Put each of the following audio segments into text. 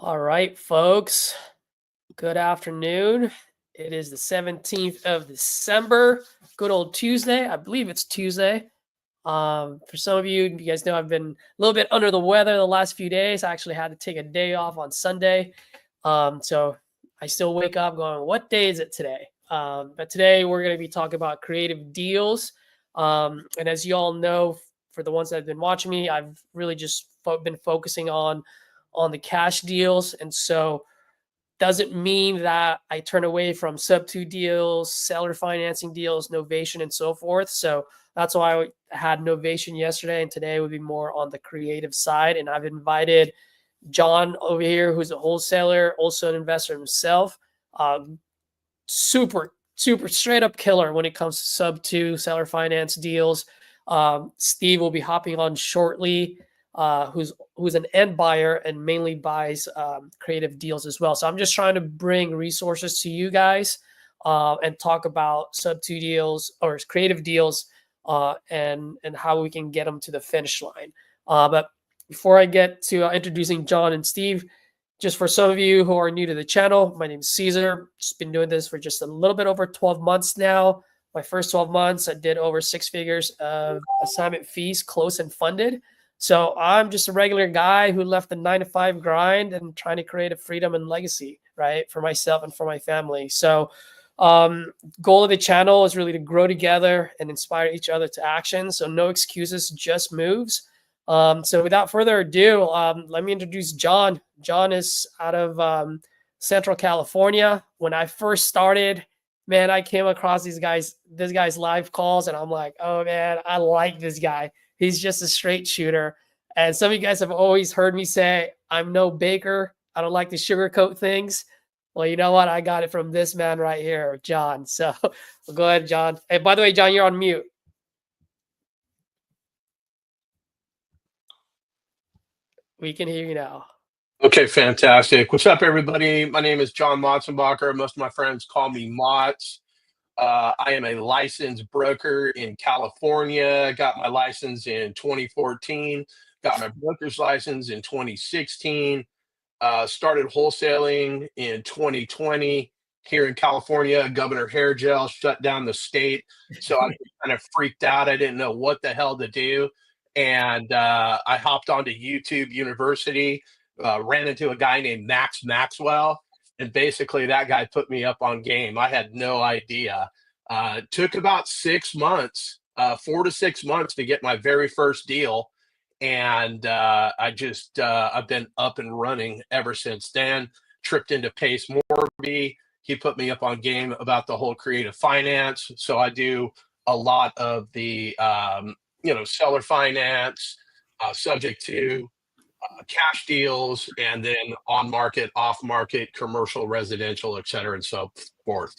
All right, folks. Good afternoon. It is the 17th of December. Good old Tuesday. I believe it's Tuesday. For some of you, you guys know I've been a little bit under the weather the last few days. I actually had to take a day off on Sunday. So I still wake up going, what day is it today? But today we're going to be talking about creative deals. And as you all know, for the ones that have been watching me, I've really just been focusing on the cash deals. And so doesn't mean that I turn away from sub two deals, seller financing deals, novation, and so forth. So that's why I had novation yesterday, and today would be more on the creative side. And I've invited John over here, who's a wholesaler, also an investor himself. Super straight up killer when it comes to sub two seller finance deals. Steve will be hopping on shortly. Who's an end buyer and mainly buys creative deals as well. So I'm just trying to bring resources to you guys and talk about sub two deals or creative deals and how we can get them to the finish line. But before I get to introducing John and Steve, just for some of you who are new to the channel, my name is Caesar. Just been doing this for just a little bit over 12 months now. My first 12 months, I did over 6 figures of assignment fees, closed and funded. So I'm just a regular guy who left the 9-to-5 grind and trying to create a freedom and legacy, right, for myself and for my family. So goal of the channel is really to grow together and inspire each other to action. So no excuses, just moves. So without further ado, let me introduce John. John is out of Central California. When I first started, man, I came across this guy's live calls, and I'm like, oh man, I like this guy. He's just a straight shooter. And some of you guys have always heard me say, I'm no baker. I don't like to sugarcoat things. Well, you know what? I got it from this man right here, John. So well, go ahead, John. Hey, by the way, John, you're on mute. We can hear you now. Okay, fantastic. What's up, everybody? My name is John Motzenbacher. Most of my friends call me Motz. I am a licensed broker in California. Got my license in 2014. Got my broker's license in 2016. Started wholesaling in 2020 here in California. Governor Hairgel shut down the state, so I kind of freaked out. I didn't know what the hell to do, and I hopped onto YouTube University. Ran into a guy named Max Maxwell. And basically that guy put me up on game. I had no idea. It took about 6 months, 4 to 6 months to get my very first deal. And I've been up and running ever since then. Tripped into Pace Morby. He put me up on game about the whole creative finance. So I do a lot of the, seller finance, subject to cash deals, and then on market, off market, commercial, residential, et cetera, and so forth.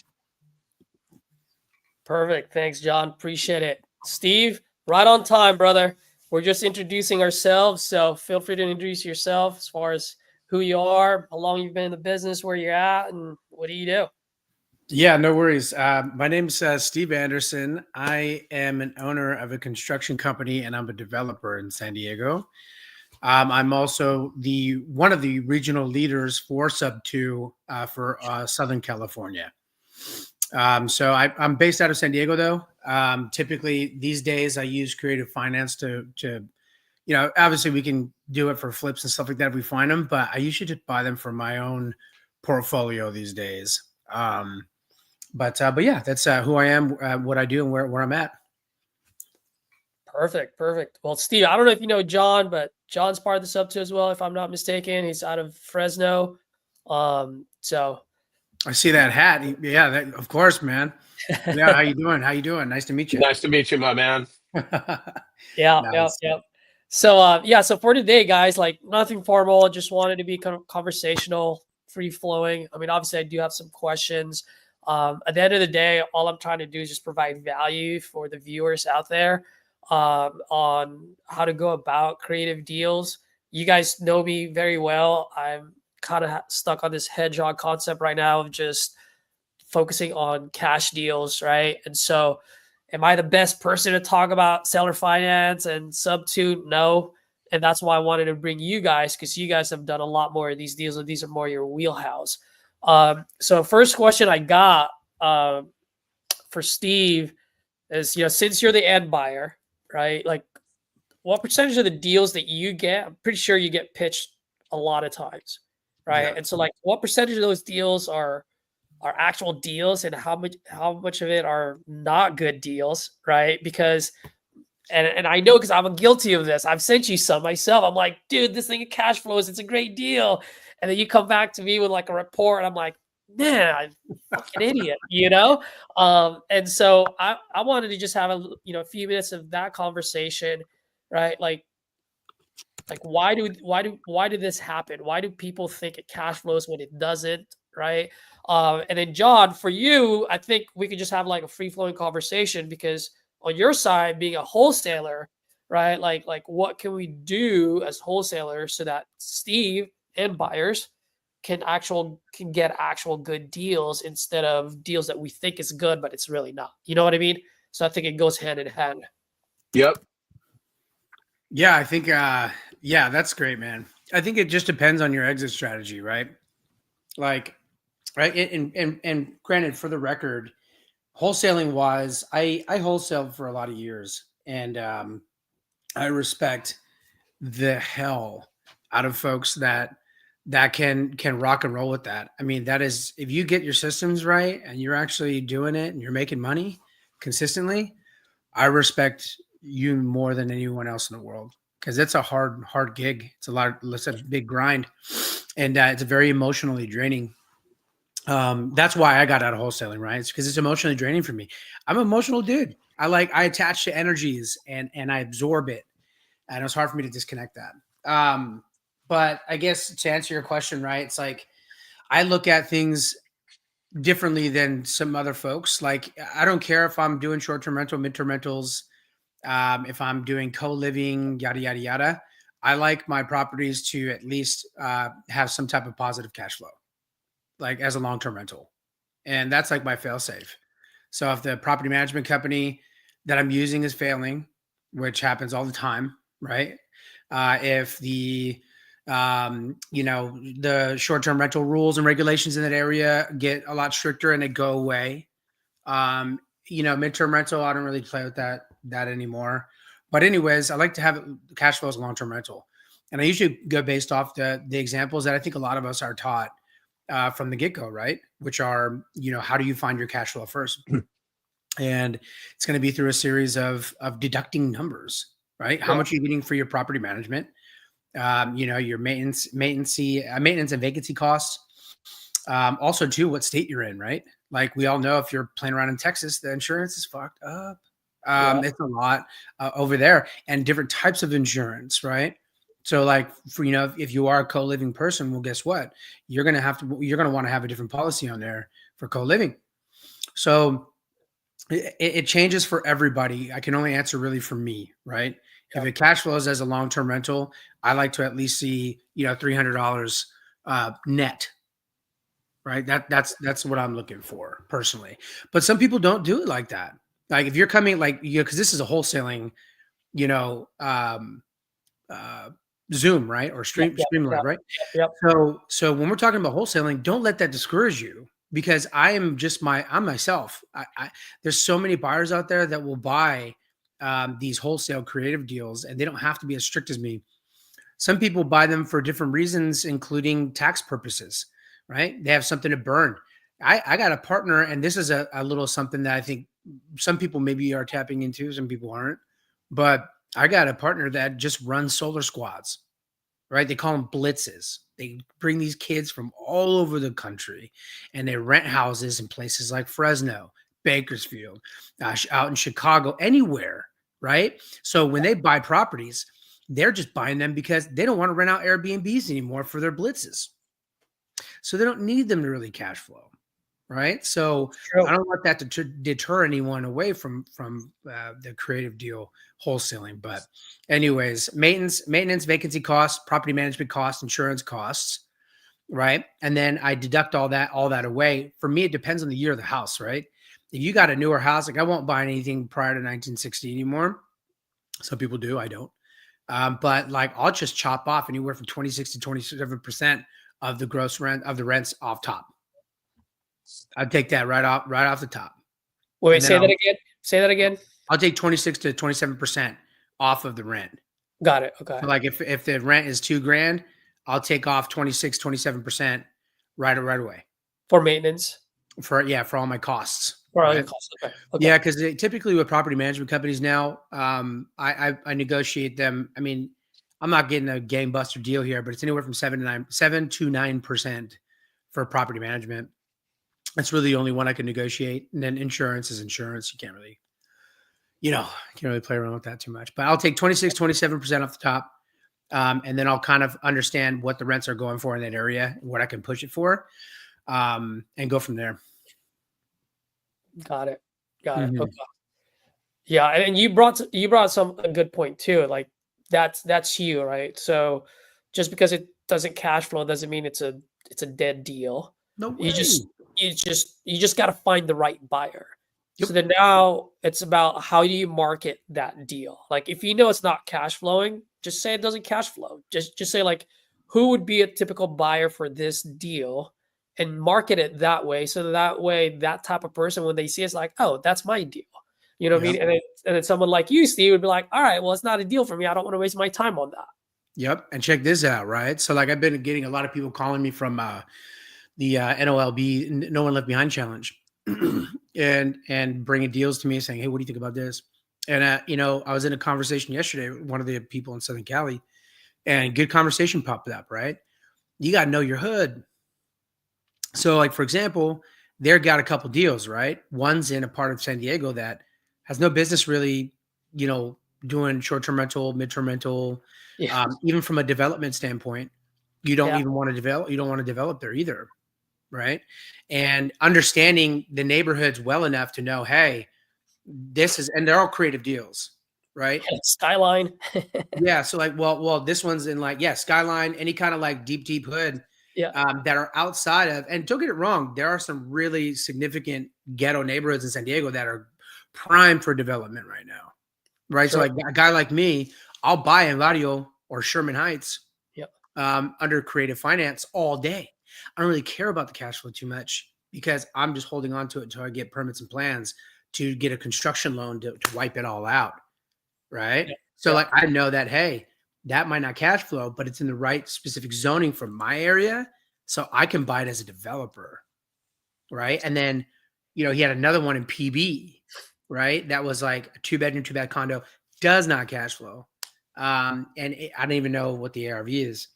Perfect. Thanks, John. Appreciate it. Steve, right on time, brother. We're just introducing ourselves, so feel free to introduce yourself as far as who you are, how long you've been in the business, where you're at, and what do you do? Yeah, no worries. My name's Steve Anderson. I am an owner of a construction company, and I'm a developer in San Diego. I'm also one of the regional leaders for Sub 2 for Southern California. So I'm based out of San Diego, though. Typically these days I use creative finance to obviously we can do it for flips and stuff like that if we find them, but I usually just buy them for my own portfolio these days. But yeah, that's who I am, what I do, and where I'm at. Perfect. Well, Steve, I don't know if you know John, but John's part of the sub two as well, if I'm not mistaken. He's out of Fresno. So I see that hat. Yeah, of course, man. Yeah, how you doing? Nice to meet you. Nice to meet you, my man. Yeah. So so for today, guys, like nothing formal, just wanted to be kind of conversational, free flowing. I mean, obviously I do have some questions. At the end of the day, all I'm trying to do is just provide value for the viewers out there on how to go about creative deals. You guys know me very well. I'm kind of stuck on this hedgehog concept right now of just focusing on cash deals, right? And so am I the best person to talk about seller finance and sub two? No. And that's why I wanted to bring you guys, because you guys have done a lot more of these deals, and these are more your wheelhouse. So first question I got for Steve is, since you're the end buyer, right? Like, what percentage of the deals that you get, I'm pretty sure you get pitched a lot of times, right? Yeah. And so, like, what percentage of those deals are actual deals, and how much of it are not good deals, right? Because and I know, because I'm guilty of this. I've sent you some myself. I'm like, dude, this thing cash flows, it's a great deal. And then you come back to me with like a report, and I'm like, man, I'm a fucking idiot, And so I wanted to just have a few minutes of that conversation, right? Like why did this happen? Why do people think it cash flows when it doesn't, right? And then John, for you, I think we could just have like a free flowing conversation, because on your side, being a wholesaler, right? Like what can we do as wholesalers so that Steve and buyers can get actual good deals, instead of deals that we think is good but it's really not. You know what I mean? So I think it goes hand in hand. Yep. Yeah, I think yeah, that's great, man. I think it just depends on your exit strategy, right? Like, right, and granted, for the record, wholesaling wise, I wholesaled for a lot of years, and I respect the hell out of folks that can rock and roll with that. I mean, that is, if you get your systems right and you're actually doing it and you're making money consistently, I respect you more than anyone else in the world, because it's a hard gig. It's a big grind, and it's very emotionally draining. That's why I got out of wholesaling, right? It's because it's emotionally draining for me. I'm an emotional dude. I attach to energies and I absorb it, and it's hard for me to disconnect that. But I guess to answer your question, right, it's like I look at things differently than some other folks. Like, I don't care if I'm doing short-term rental, mid-term rentals, if I'm doing co-living, yada, yada, yada. I like my properties to at least have some type of positive cash flow, like as a long-term rental. And that's like my fail safe. So if the property management company that I'm using is failing, which happens all the time, right? If the the short-term rental rules and regulations in that area get a lot stricter and they go away. Midterm rental, I don't really play with that anymore. But anyways, I like to have cash flow as a long-term rental. And I usually go based off the examples that I think a lot of us are taught from the get-go, right? Which are, how do you find your cash flow first? And it's going to be through a series of deducting numbers, right? How much are you getting for your property management? Your maintenance and vacancy costs. Also, too, what state you're in, right? Like, we all know, if you're playing around in Texas, the insurance is fucked up. It's a lot over there, and different types of insurance, right? So, like, for if you are a co-living person, well, guess what? You're gonna want to have a different policy on there for co-living. So it changes for everybody. I can only answer really for me, right? If it cash flows as a long-term rental, I like to at least see $300 net, right? That's what I'm looking for personally. But some people don't do it like that. Like, if you're coming, like, because this is a wholesaling, Zoom, right? Or Streamline, right? Yep. So when we're talking about wholesaling, don't let that discourage you, because I'm myself. There's so many buyers out there that will buy these wholesale creative deals, and they don't have to be as strict as me. Some people buy them for different reasons, including tax purposes, right? They have something to burn. I got a partner, and this is a little something that I think some people maybe are tapping into, some people aren't. But I got a partner that just runs solar squads, right? They call them blitzes. They bring these kids from all over the country, and they rent houses in places like Fresno, Bakersfield, out in Chicago, anywhere, right? So when they buy properties, they're just buying them because they don't want to rent out Airbnbs anymore for their blitzes. So they don't need them to really cash flow, right? So I don't want that to deter anyone away from the creative deal wholesaling. But anyways, maintenance, vacancy costs, property management costs, insurance costs, right? And then I deduct all that away. For me, it depends on the year of the house, right? If you got a newer house, like, I won't buy anything prior to 1960 anymore. Some people do, I don't. But like I'll just chop off anywhere from 26 to 27% of the gross rent of the rents off top. I'll take that right off the top. Wait, And then say that again. Say that again. I'll take 26 to 27% off of the rent. Got it. Okay. So like if the rent is $2,000, I'll take off 26, 27% right away For maintenance. for all my costs. For all right? your costs. Okay. Okay. Yeah, because typically with property management companies now, I negotiate them. I mean, I'm not getting a game buster deal here, but it's anywhere from 7 to 9% for property management. That's really the only one I can negotiate. And then insurance is insurance. You can't really, can't really play around with that too much. But I'll take 26, 27% off the top. And then I'll kind of understand what the rents are going for in that area, what I can push it for, and go from there. Got it. Got it. Mhm. Okay. Yeah, and you brought a good point too. Like that's you, right? So just because it doesn't cash flow doesn't mean it's a dead deal. No way. You just got to find the right buyer. Yep. So then now it's about how do you market that deal? Like if you know it's not cash flowing, just say it doesn't cash flow. Just say like who would be a typical buyer for this deal and market it that way. So that way that type of person when they see it's like, oh, that's my deal. You know what I mean? And then someone like you, Steve, would be like, all right, well, it's not a deal for me. I don't want to waste my time on that. Yep. And check this out, right? So like I've been getting a lot of people calling me from the NOLB, No One Left Behind Challenge, and bringing deals to me saying, hey, what do you think about this? And, I was in a conversation yesterday with one of the people in Southern Cali, and good conversation popped up, right? You got to know your hood. So like, for example, they've got a couple deals, right? One's in a part of San Diego that has no business really, doing short-term rental, midterm rental, Yeah. even from a development standpoint. You don't Yeah. even want to develop. You don't want to develop there either, right? And understanding the neighborhoods well enough to know, hey, and they're all creative deals, right? Skyline. Yeah. So like, well, this one's in like, Skyline, any kind of like deep hood, Yeah. that are outside of, and don't get it wrong, there are some really significant ghetto neighborhoods in San Diego that are prime for development right now, right? Sure. So like a guy like me, I'll buy in Barrio or Sherman Heights, Yep. Under creative finance all day. I don't really care about the cash flow too much because I'm just holding on to it until I get permits and plans to get a construction loan to wipe it all out, right? Yeah. So Yeah. like I know that, hey, that might not cash flow, but it's in the right specific zoning for my area, so I can buy it as a developer, right? And then, he had another one in PB, right? That was like a 2-bedroom, 2-bath condo, does not cash flow. I don't even know what the ARV is.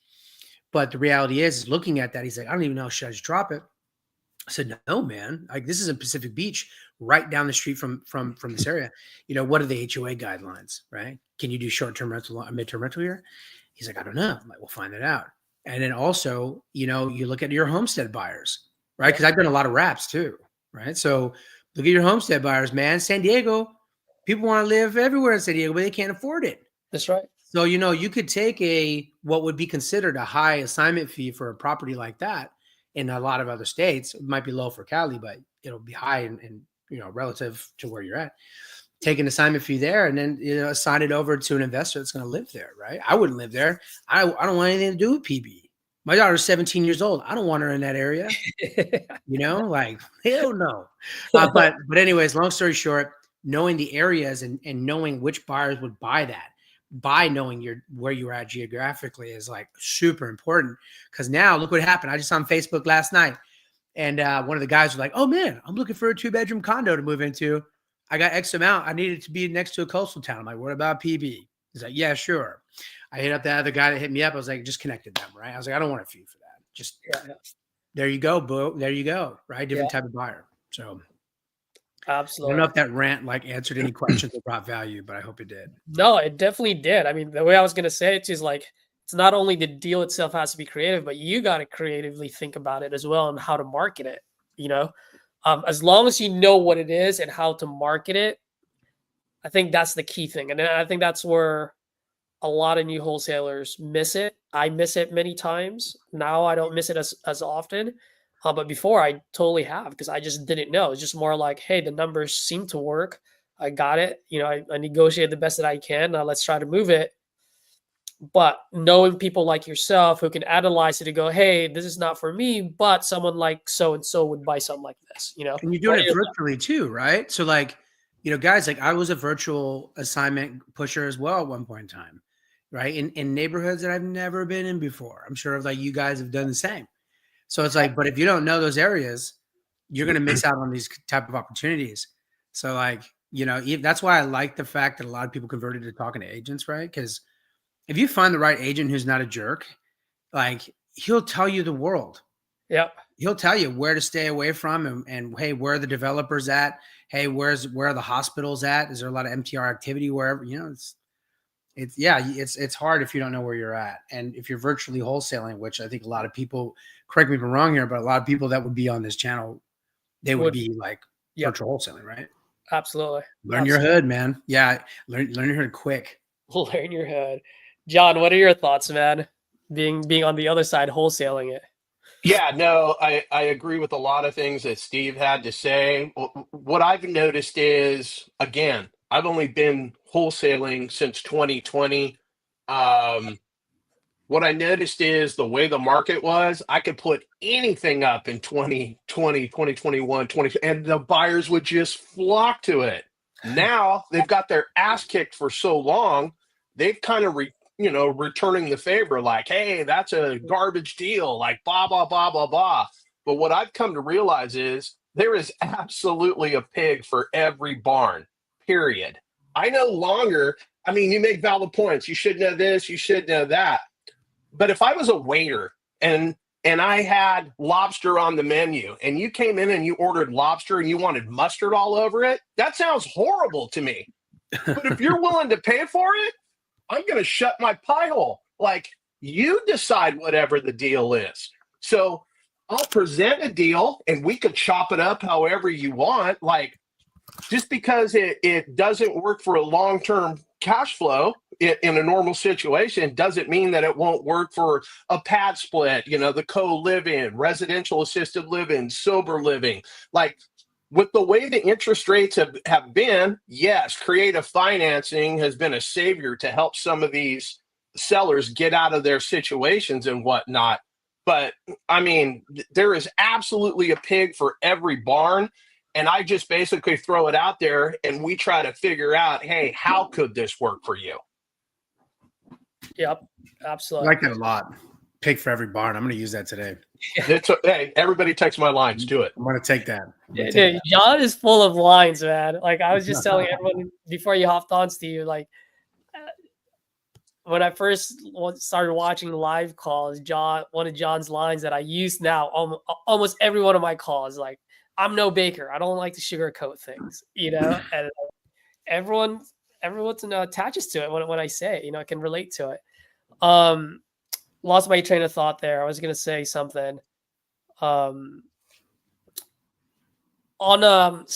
But the reality is looking at that, he's like, I don't even know, should I just drop it? I said, no, man. Like this is in Pacific Beach, right down the street from this area. What are the HOA guidelines, right? Can you do short-term rental, midterm rental here? He's like, I don't know. I'm like, we'll find it out. And then also, you look at your homestead buyers, right? Because I've done a lot of wraps too, right? So look at your homestead buyers, man. San Diego, people want to live everywhere in San Diego, but they can't afford it. That's right. So, you could take what would be considered a high assignment fee for a property like that in a lot of other states. It might be low for Cali, but it'll be high and relative to where you're at. Take an assignment fee there and then, assign it over to an investor that's going to live there, right? I wouldn't live there. I don't want anything to do with PB. My daughter's 17 years old. I don't want her in that area. Like, hell no. But anyways, long story short, knowing the areas and knowing which buyers would buy that, by knowing where you're at geographically is like super important. Because now look what happened. I just on Facebook last night, and one of the guys was like, "Oh man, I'm looking for a 2-bedroom condo to move into. I got X amount. I need it to be next to a coastal town." I'm like, "What about PB?" He's like, "Yeah, sure." I hit up that other guy that hit me up. I was like, just connected them, right? I was like, I don't want a fee for that. Just there you go, boo. There you go, right? Different type of buyer. So Absolutely. I don't know if that rant like answered any questions or brought value, but I hope it did. No, it definitely did. I mean, the way I was going to say it is like, it's not only the deal itself has to be creative, but you got to creatively think about it as well and how to market it, as long as you know what it is and how to market it, I think that's the key thing. And I think that's where a lot of new wholesalers miss it. I miss it many times. Now I don't miss it as often. But before I totally have, because I just didn't know. It's just more like, hey, the numbers seem to work. I got it. I negotiated the best that I can. Now let's try to move it. But knowing people like yourself who can analyze it and go, hey, this is not for me, but someone like so and so would buy something like this, you know. And you're doing What are it your virtually too, right? So like, guys, like I was a virtual assignment pusher as well at one point in time, right? In neighborhoods that I've never been in before. I'm sure like you guys have done the same. So it's like, but if you don't know those areas, you're going to miss out on these type of opportunities. So like, that's why I like the fact that a lot of people converted to talking to agents, right? Because if you find the right agent who's not a jerk, like he'll tell you the world. Yep. He'll tell you where to stay away from and hey, where are the developers at? Hey, where are the hospitals at? Is there a lot of MTR activity wherever, it's hard if you don't know where you're at. And if you're virtually wholesaling, which I think a lot of people, correct me if I'm wrong here, but a lot of people that would be on this channel, they would be like virtual wholesaling, right? Absolutely. Learn your hood, man. Yeah. Learn your hood quick. Learn your hood. John, what are your thoughts, man? Being on the other side, wholesaling it. Yeah, no, I agree with a lot of things that Steve had to say. What I've noticed is, again, I've only been wholesaling since 2020. What I noticed is the way the market was, I could put anything up in 2020, 2021, 20, and the buyers would just flock to it. Now they've got their ass kicked for so long, they've kind of returning the favor, like, hey, that's a garbage deal, like blah, blah, blah, blah, blah. But what I've come to realize is there is absolutely a pig for every barn, period. I no longer, I mean, you make valid points. You should know this, you should know that. But if I was a waiter and I had lobster on the menu and you came in and you ordered lobster and you wanted mustard all over it, that sounds horrible to me. But if you're willing to pay for it, I'm going to shut my pie hole. Like, you decide whatever the deal is. So I'll present a deal and we could chop it up however you want. Like, just because it doesn't work for a long-term cash flow in a normal situation doesn't mean that it won't work for a pad split, the co-living, residential assisted living, sober living. Like, with the way the interest rates have been, yes, creative financing has been a savior to help some of these sellers get out of their situations and whatnot. But I mean, there is absolutely a pig for every barn. And I just basically throw it out there and we try to figure out, hey, how could this work for you? Yep, I absolutely. like that a lot. Pig for every barn. I'm going to use that today. Hey, everybody text my lines. Do it. I'm going to take that. Dude, John is full of lines, man. Like I was just telling everyone before you hopped on, Steve, like when I first started watching live calls, one of John's lines that I use now, almost every one of my calls, like, I'm no baker. I don't like to sugarcoat things, and everyone attaches to it when I say it, I can relate to it. Lost my train of thought there. I was going to say something. So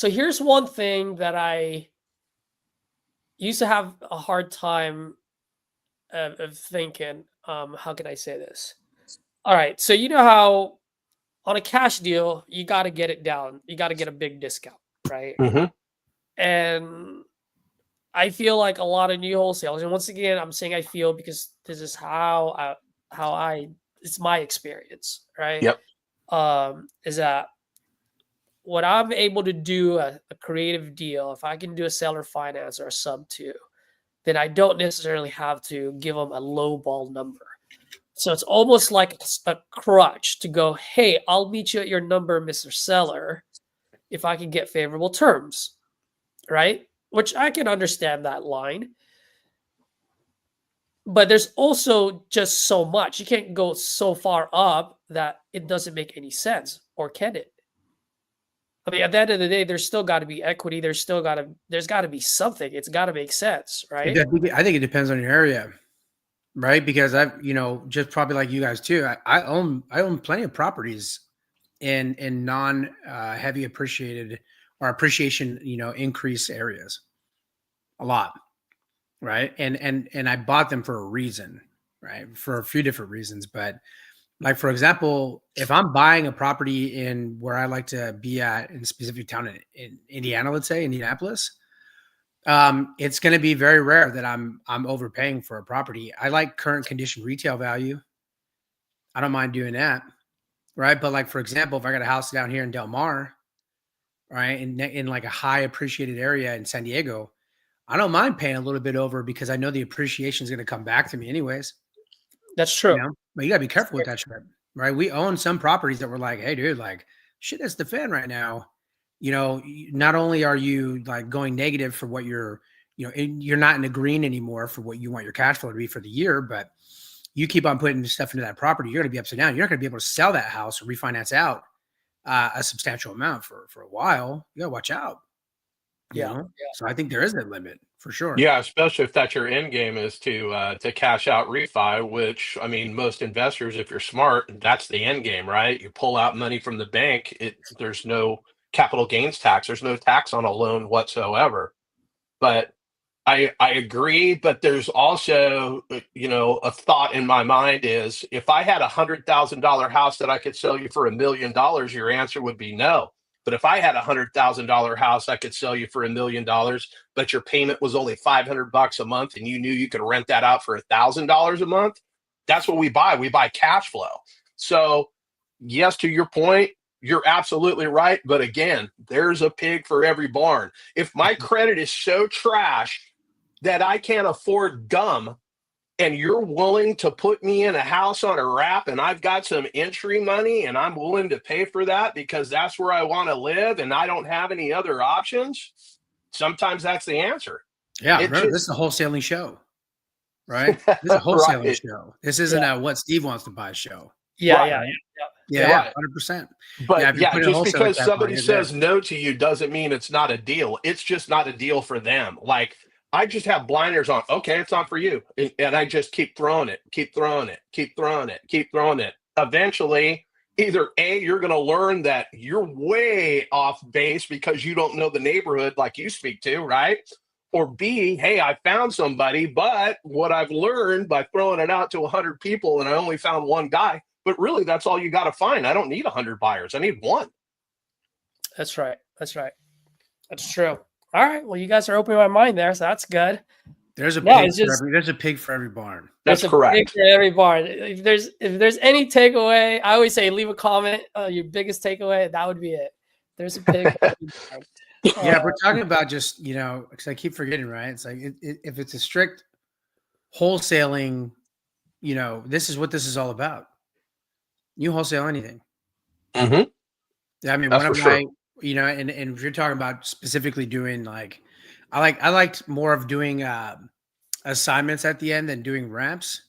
here's one thing that I used to have a hard time of thinking. How can I say this? All right. So you know how on a cash deal, you got to get it down. You got to get a big discount, right? Mm-hmm. And I feel like a lot of new wholesalers, and once again, I'm saying I feel because this is it's my experience, right? Yep. Is that when I'm able to do a creative deal, if I can do a seller finance or a sub 2, then I don't necessarily have to give them a low ball number. So it's almost like a crutch to go, hey, I'll meet you at your number, Mr. Seller, if I can get favorable terms, right? Which I can understand that line. But there's also just so much. You can't go so far up that it doesn't make any sense, or can it? I mean, at the end of the day, there's still got to be equity. There's got to be something. It's got to make sense, right? I think it depends on your area, right? Because I've, just probably like you guys too. I own plenty of properties in non heavy appreciated or appreciation, increase areas, a lot, right? And I bought them for a reason, right? For a few different reasons, but like, for example, if I'm buying a property in where I like to be at in a specific town in Indiana, let's say Indianapolis, It's going to be very rare that I'm overpaying for a property. I like current condition retail value. I don't mind doing that, right? But like for example, if I got a house down here in Del Mar, right, in like a high appreciated area in San Diego, I don't mind paying a little bit over because I know the appreciation is going to come back to me anyways. That's true. But you got to be careful with that shit, right? We own some properties that we're like, hey, dude, like shit hits the fan right now. Not only are you like going negative for what you're not in the green anymore for what you want your cash flow to be for the year, but you keep on putting stuff into that property, you're going to be upside down. You're not going to be able to sell that house or refinance out a substantial amount for a while. You got to watch out. Yeah. So I think there is a limit for sure. Yeah, especially if that's your end game is to cash out refi, which I mean, most investors, if you're smart, that's the end game, right? You pull out money from the bank, there's no capital gains tax, there's no tax on a loan whatsoever. But I agree, but there's also a thought in my mind is if I had $100,000 house that I could sell you for $1 million, your answer would be no. But if I had $100,000 house I could sell you for $1 million, but your payment was only $500 a month, and you knew you could rent that out for $1,000 a month, that's what we buy. We buy cash flow. So yes, to your point, you're absolutely right. But again, there's a pig for every barn. If my credit is so trash that I can't afford gum, and you're willing to put me in a house on a wrap, and I've got some entry money and I'm willing to pay for that because that's where I want to live and I don't have any other options, sometimes that's the answer. Yeah, remember, this is a wholesaling show, right? This is a wholesaling Right. show. This isn't a what Steve wants to buy show. Yeah. 100%. But just because somebody point, says no to you doesn't mean it's not a deal. It's just not a deal for them. Like, I just have blinders on. Okay, it's not for you. And I just keep throwing it. Eventually, either A, you're going to learn that you're way off base because you don't know the neighborhood like you speak to, right? Or B, hey, I found somebody, but what I've learned by throwing it out to 100 people and I only found one guy, but really that's all you got to find. I don't need 100 buyers. I need one. That's right. That's true. All right. Well, you guys are opening my mind there, so that's good. There's a pig for every barn. That's correct. Pig for every barn. If there's any takeaway, I always say leave a comment. Your biggest takeaway, that would be it. There's a pig. Yeah, we're talking about just because I keep forgetting, right? It's like if it's a strict wholesaling, this is what this is all about. You wholesale anything. Mm-hmm. I mean, that's one of for my. sure. And if you're talking about specifically doing I liked more of doing assignments at the end than doing ramps,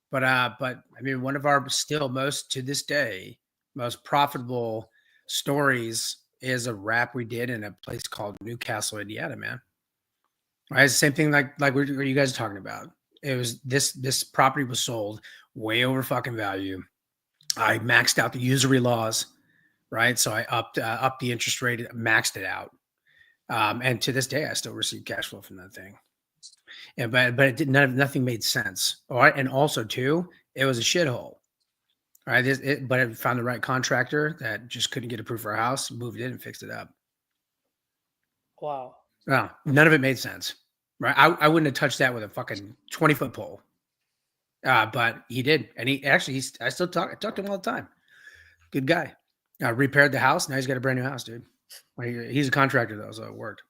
but I mean, one of our still to this day most profitable stories is a wrap we did in a place called Newcastle, Indiana, man. Right, it's the same thing like what you guys are talking about. It was this property was sold way over fucking value. I maxed out the usury laws. Right. So I upped the interest rate, maxed it out. And to this day, I still receive cash flow from that thing. Yeah, but it did nothing made sense. All right. And also too, it was a shithole. All right. But it found the right contractor that just couldn't get approved for a house, moved in and fixed it up. Wow. Well, none of it made sense. Right. I wouldn't have touched that with a fucking 20-foot pole. But he did. And I still talk to him all the time. Good guy. Repaired the house. Now he's got a brand new house, dude. He's a contractor though, so it worked.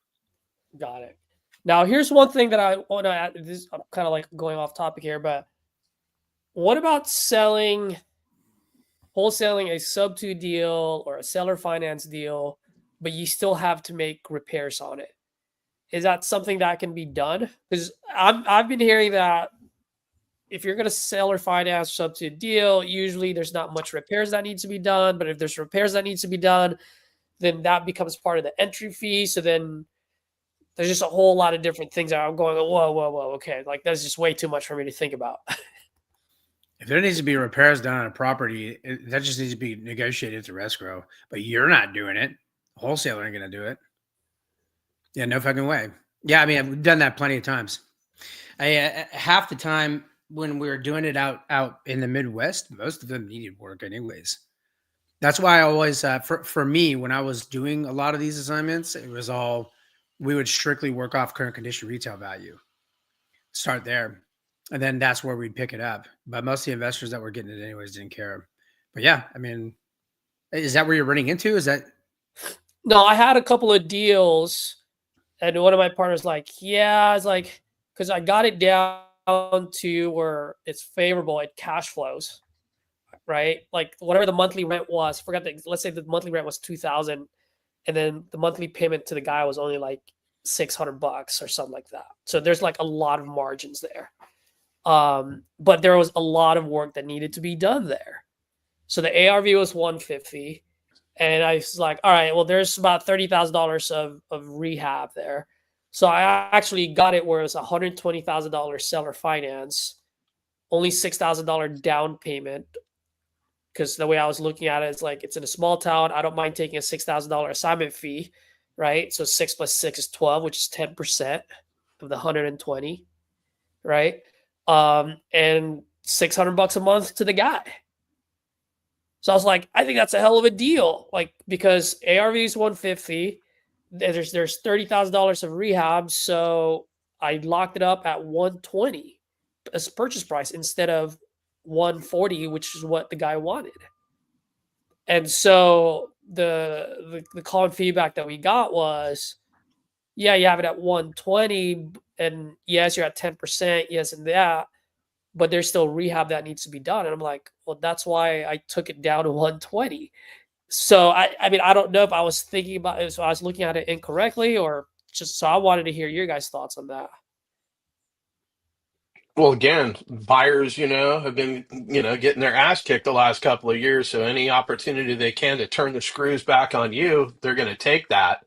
Got it. Now here's one thing that I want to add. I'm kind of like going off topic here, but what about wholesaling a sub-2 deal or a seller finance deal, but you still have to make repairs on it? Is that something that can be done? Because I've been hearing that if you're going to sell or finance sub-2 deal, usually there's not much repairs that needs to be done. But if there's repairs that needs to be done, then that becomes part of the entry fee. So then there's just a whole lot of different things that I'm going, whoa. Okay. Like that's just way too much for me to think about. If there needs to be repairs done on a property, that just needs to be negotiated through escrow. But you're not doing it. Wholesaler ain't going to do it. Yeah, no fucking way. Yeah, I mean, I've done that plenty of times. Half the time, when we were doing it out in the Midwest, most of them needed work anyways. That's why I always, for me, when I was doing a lot of these assignments, it was all we would strictly work off current condition retail value. Start there. And then that's where we'd pick it up. But most of the investors that were getting it anyways didn't care. But yeah, I mean, is that where you're running into? Is that? No, I had a couple of deals, and one of my partners yeah, it's like, because I got it down to where it's favorable, it cash flows, right? Like whatever the monthly rent was, let's say the monthly rent was 2,000, and then the monthly payment to the guy was only like $600 or something like that. So there's like a lot of margins there. But there was a lot of work that needed to be done there. So the ARV was 150. And I was like, all right, well, there's about $30,000 of rehab there. So I actually got it where it was $120,000 seller finance, only $6,000 down payment. Because the way I was looking at it is like, it's in a small town. I don't mind taking a $6,000 assignment fee, right? So 6 plus 6 is 12, which is 10% of the 120, right? And $600 a month to the guy. So I was like, I think that's a hell of a deal. Like, because ARV is 150, there's $30,000 of rehab. So I locked it up at 120 as purchase price instead of 140, which is what the guy wanted. And so the common feedback that we got was, yeah, you have it at 120, and yes, you're at 10%, yes, and that, but there's still rehab that needs to be done. And I'm like, well, that's why I took it down to 120. So I mean, I don't know if I was thinking about it, so I was looking at it incorrectly, or just, so I wanted to hear your guys' thoughts on that. Well, again, buyers, have been, getting their ass kicked the last couple of years. So any opportunity they can to turn the screws back on you, they're going to take that.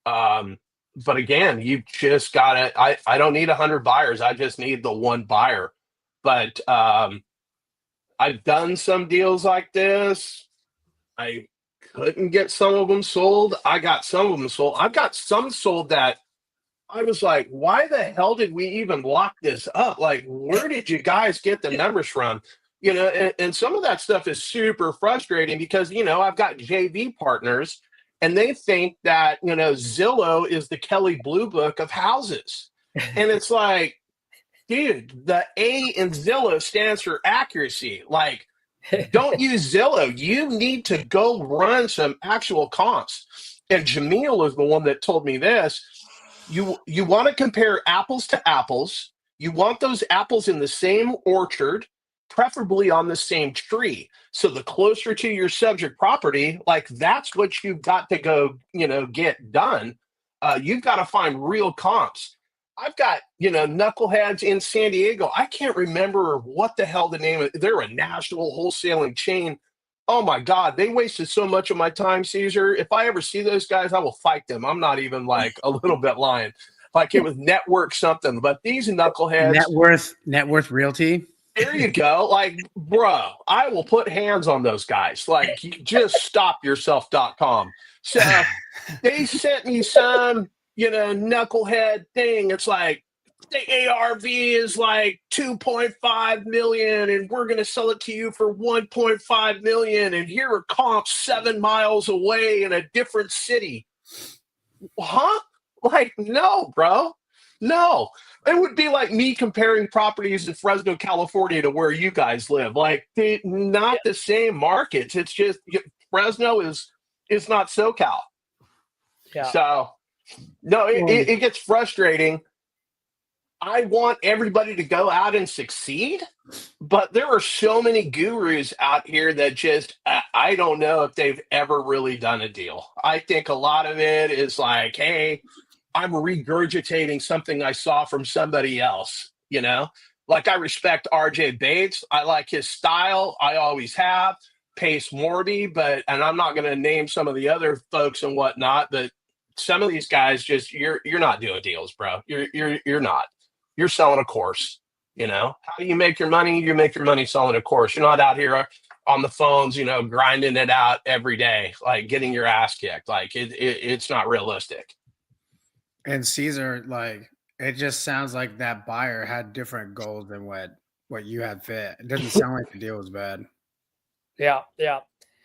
But again, you just got to, I don't need 100 buyers. I just need the one buyer. But I've done some deals like this. I couldn't get some of them sold. I got some of them sold. I've got some sold that I was like, why the hell did we even lock this up? Like, where did you guys get the numbers from? And some of that stuff is super frustrating because, I've got JV partners and they think that, Zillow is the Kelly Blue Book of houses. And it's like, dude, the A in Zillow stands for accuracy. Like, don't use Zillow. You need to go run some actual comps. And Jamil is the one that told me this. You want to compare apples to apples. You want those apples in the same orchard, preferably on the same tree. So the closer to your subject property, like that's what you've got to go, get done. You've got to find real comps. I've got, knuckleheads in San Diego. I can't remember what the hell the name of. They're a national wholesaling chain. Oh my God, they wasted so much of my time, Caesar. If I ever see those guys, I will fight them. I'm not even like a little bit lying. Like it was network something, but these knuckleheads. Net worth realty. There you go. Like, bro, I will put hands on those guys. Like, you just stopyourself.com. So they sent me some, knucklehead thing. It's like, the ARV is like 2.5 million and we're going to sell it to you for 1.5 million. And here are comps 7 miles away in a different city. Huh? Like, no, bro. No. It would be like me comparing properties in Fresno, California to where you guys live. Like, not the same markets. It's just Fresno is not SoCal. Yeah. So, no, it gets frustrating. I want everybody to go out and succeed, but there are so many gurus out here that just, I don't know if they've ever really done a deal. I think a lot of it is like, hey, I'm regurgitating something I saw from somebody else, Like I respect RJ Bates. I like his style. I always have. Pace Morby, and I'm not going to name some of the other folks and whatnot, but some of these guys just, you're not doing deals, bro. You're not. You're selling a course, How do you make your money? You make your money selling a course. You're not out here on the phones, grinding it out every day, like getting your ass kicked. Like it's not realistic. And Caesar, like, it just sounds like that buyer had different goals than what you had fit. It doesn't sound like the deal was bad. Yeah.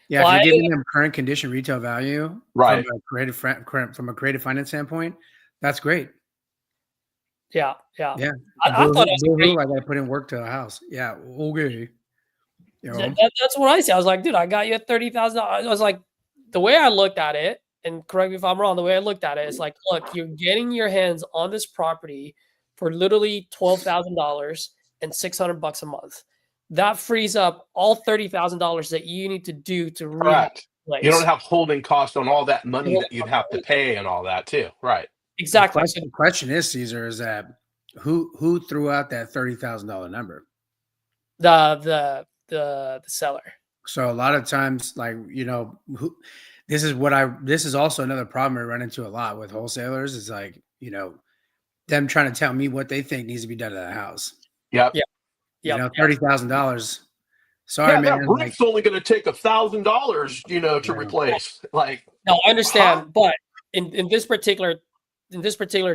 Yeah, well, if you're giving them current condition retail value, right, from a creative finance standpoint, That's great. Yeah. Yeah. I thought it was great. I got to put in work to a house. Yeah. Okay. You know? That's what I said. I was like, dude, I got you at $30,000. I was like, the way I looked at it, and correct me if I'm wrong, the way I looked at it is like, look, you're getting your hands on this property for literally $12,000 and $600 a month. That frees up all $30,000 that you need to do to rehab Correct. the place. You don't have holding cost on all that money that you'd have to pay and all that too. Right. Exactly. The question is, Caesar, is that who threw out that $30,000 number? The seller. So a lot of times, like, you know, this is also another problem I run into a lot with wholesalers is like, you know, them trying to tell me what they think needs to be done to the house. Yep. Yeah. You know, $30,000. Sorry, Yeah, man. that roof's only going to take $1,000, you know, to replace. Like, no, I understand, but in this particular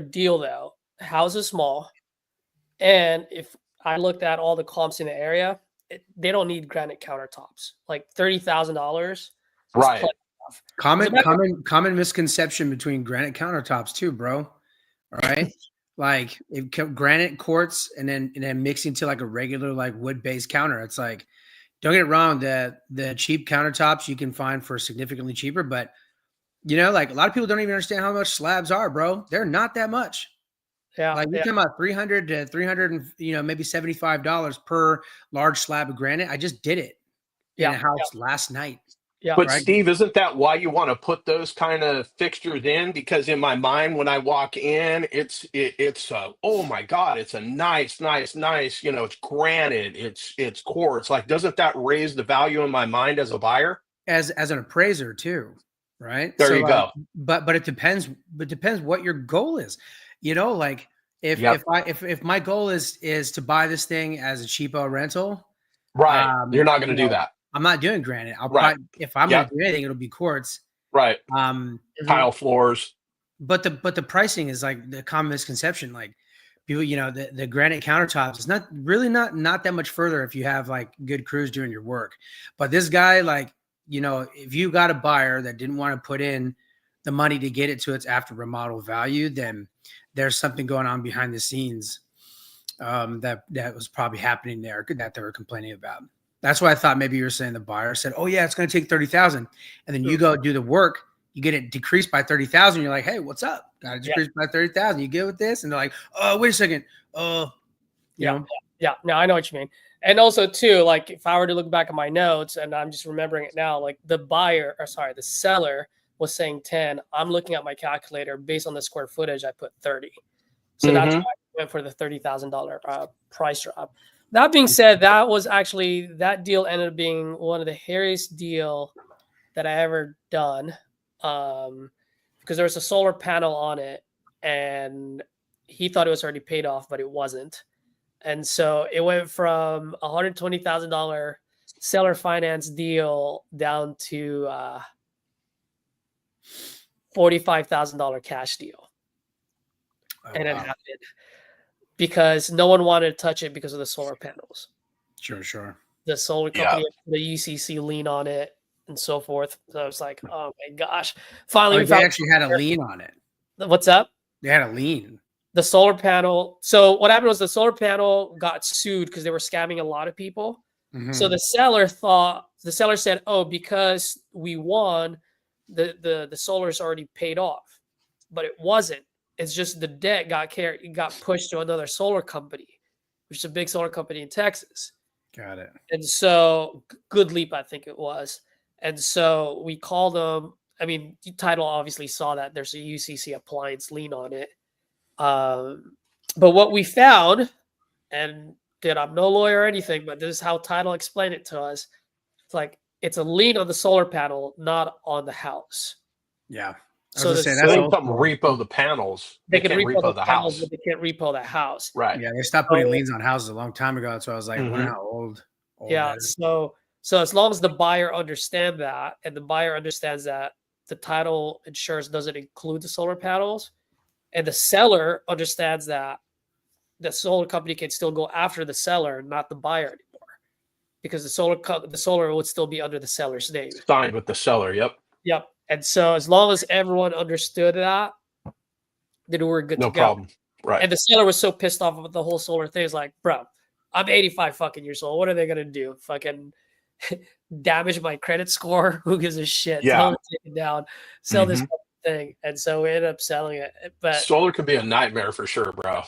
deal though, the house is small, and if I looked at all the comps in the area, they don't need granite countertops. Like $30,000. right. Common misconception between granite countertops too, bro. All right. Like granite quartz and then mixing to like a regular like wood-based counter. It's like, don't get it wrong, the cheap countertops you can find for significantly cheaper, but you know, like a lot of people don't even understand how much slabs are, bro. They're not that much. Yeah. Like we're talking about $300 to $300 and maybe $75 per large slab of granite. I just did it in a house last night. Yeah. But Steve, isn't that why you want to put those kind of fixtures in? Because in my mind, when I walk in, it's oh my God, it's a nice, you know, it's granite, it's quartz. Like, doesn't that raise the value in my mind as a buyer? As an appraiser too, right? There you go. But it depends. It depends what your goal is. You know, like if my goal is to buy this thing as a cheapo rental, right? You're not going to do that. I'm not doing granite. I'll probably, if I'm going to do anything, it'll be quartz. Right. Tile floors. But the pricing is like the common misconception. Like people, you know, the granite countertops is not that much further if you have like good crews doing your work. But this guy, like, you know, if you got a buyer that didn't want to put in the money to get it to its after remodel value, then there's something going on behind the scenes that was probably happening there that they were complaining about. That's why I thought maybe you were saying the buyer said, "Oh yeah, it's going to take 30,000," and then you go do the work, you get it decreased by 30,000. You're like, "Hey, what's up? Got it decreased by 30,000. You good with this?" And they're like, "Oh, wait a second. Yeah. No, I know what you mean. And also too, like if I were to look back at my notes, and I'm just remembering it now, like the seller was saying 10. I'm looking at my calculator based on the square footage. I put 30. So that's why I went for the $30,000 price drop. That being said, that deal ended up being one of the hairiest deal that I ever done, because there was a solar panel on it, and he thought it was already paid off, but it wasn't. And so it went from $120,000 seller finance deal down to $45,000 cash deal. And it happened because no one wanted to touch it because of the solar panels. Sure. The solar company, the UCC lien on it and so forth. So I was like, oh my gosh. Finally, they actually had a lien on it. What's up? They had a lien. The solar panel. So what happened was the solar panel got sued because they were scamming a lot of people. Mm-hmm. So the seller said, oh, because we won, the solar's already paid off. But it wasn't. It's just the debt got pushed to another solar company, which is a big solar company in Texas. Got it. And so Good Leap, I think it was. And so we called them. I mean, Title obviously saw that there's a UCC appliance lien on it. But what we found, and dude, I'm no lawyer or anything, but this is how Title explained it to us. It's like it's a lien on the solar panel, not on the house. Yeah. So they can repo the panels. They can repo the house, but they can't repo the house. Right. Yeah, they stopped putting liens on houses a long time ago. So I was like, wonder how old yeah. So as long as the buyer understands that, and the buyer understands that the title insurance doesn't include the solar panels, and the seller understands that the solar company can still go after the seller, not the buyer anymore, because the solar would still be under the seller's name. Signed with the seller. Yep. And so as long as everyone understood that, then we were good No to go. problem. Right. And the seller was so pissed off with the whole solar thing. It's like, bro, I'm 85 fucking years old. What are they gonna do? Fucking damage my credit score? Who gives a shit? Yeah. Tell them to take it down. Sell this Mhm. fucking thing. And so we ended up selling it. But Solar can be a nightmare for sure, bro.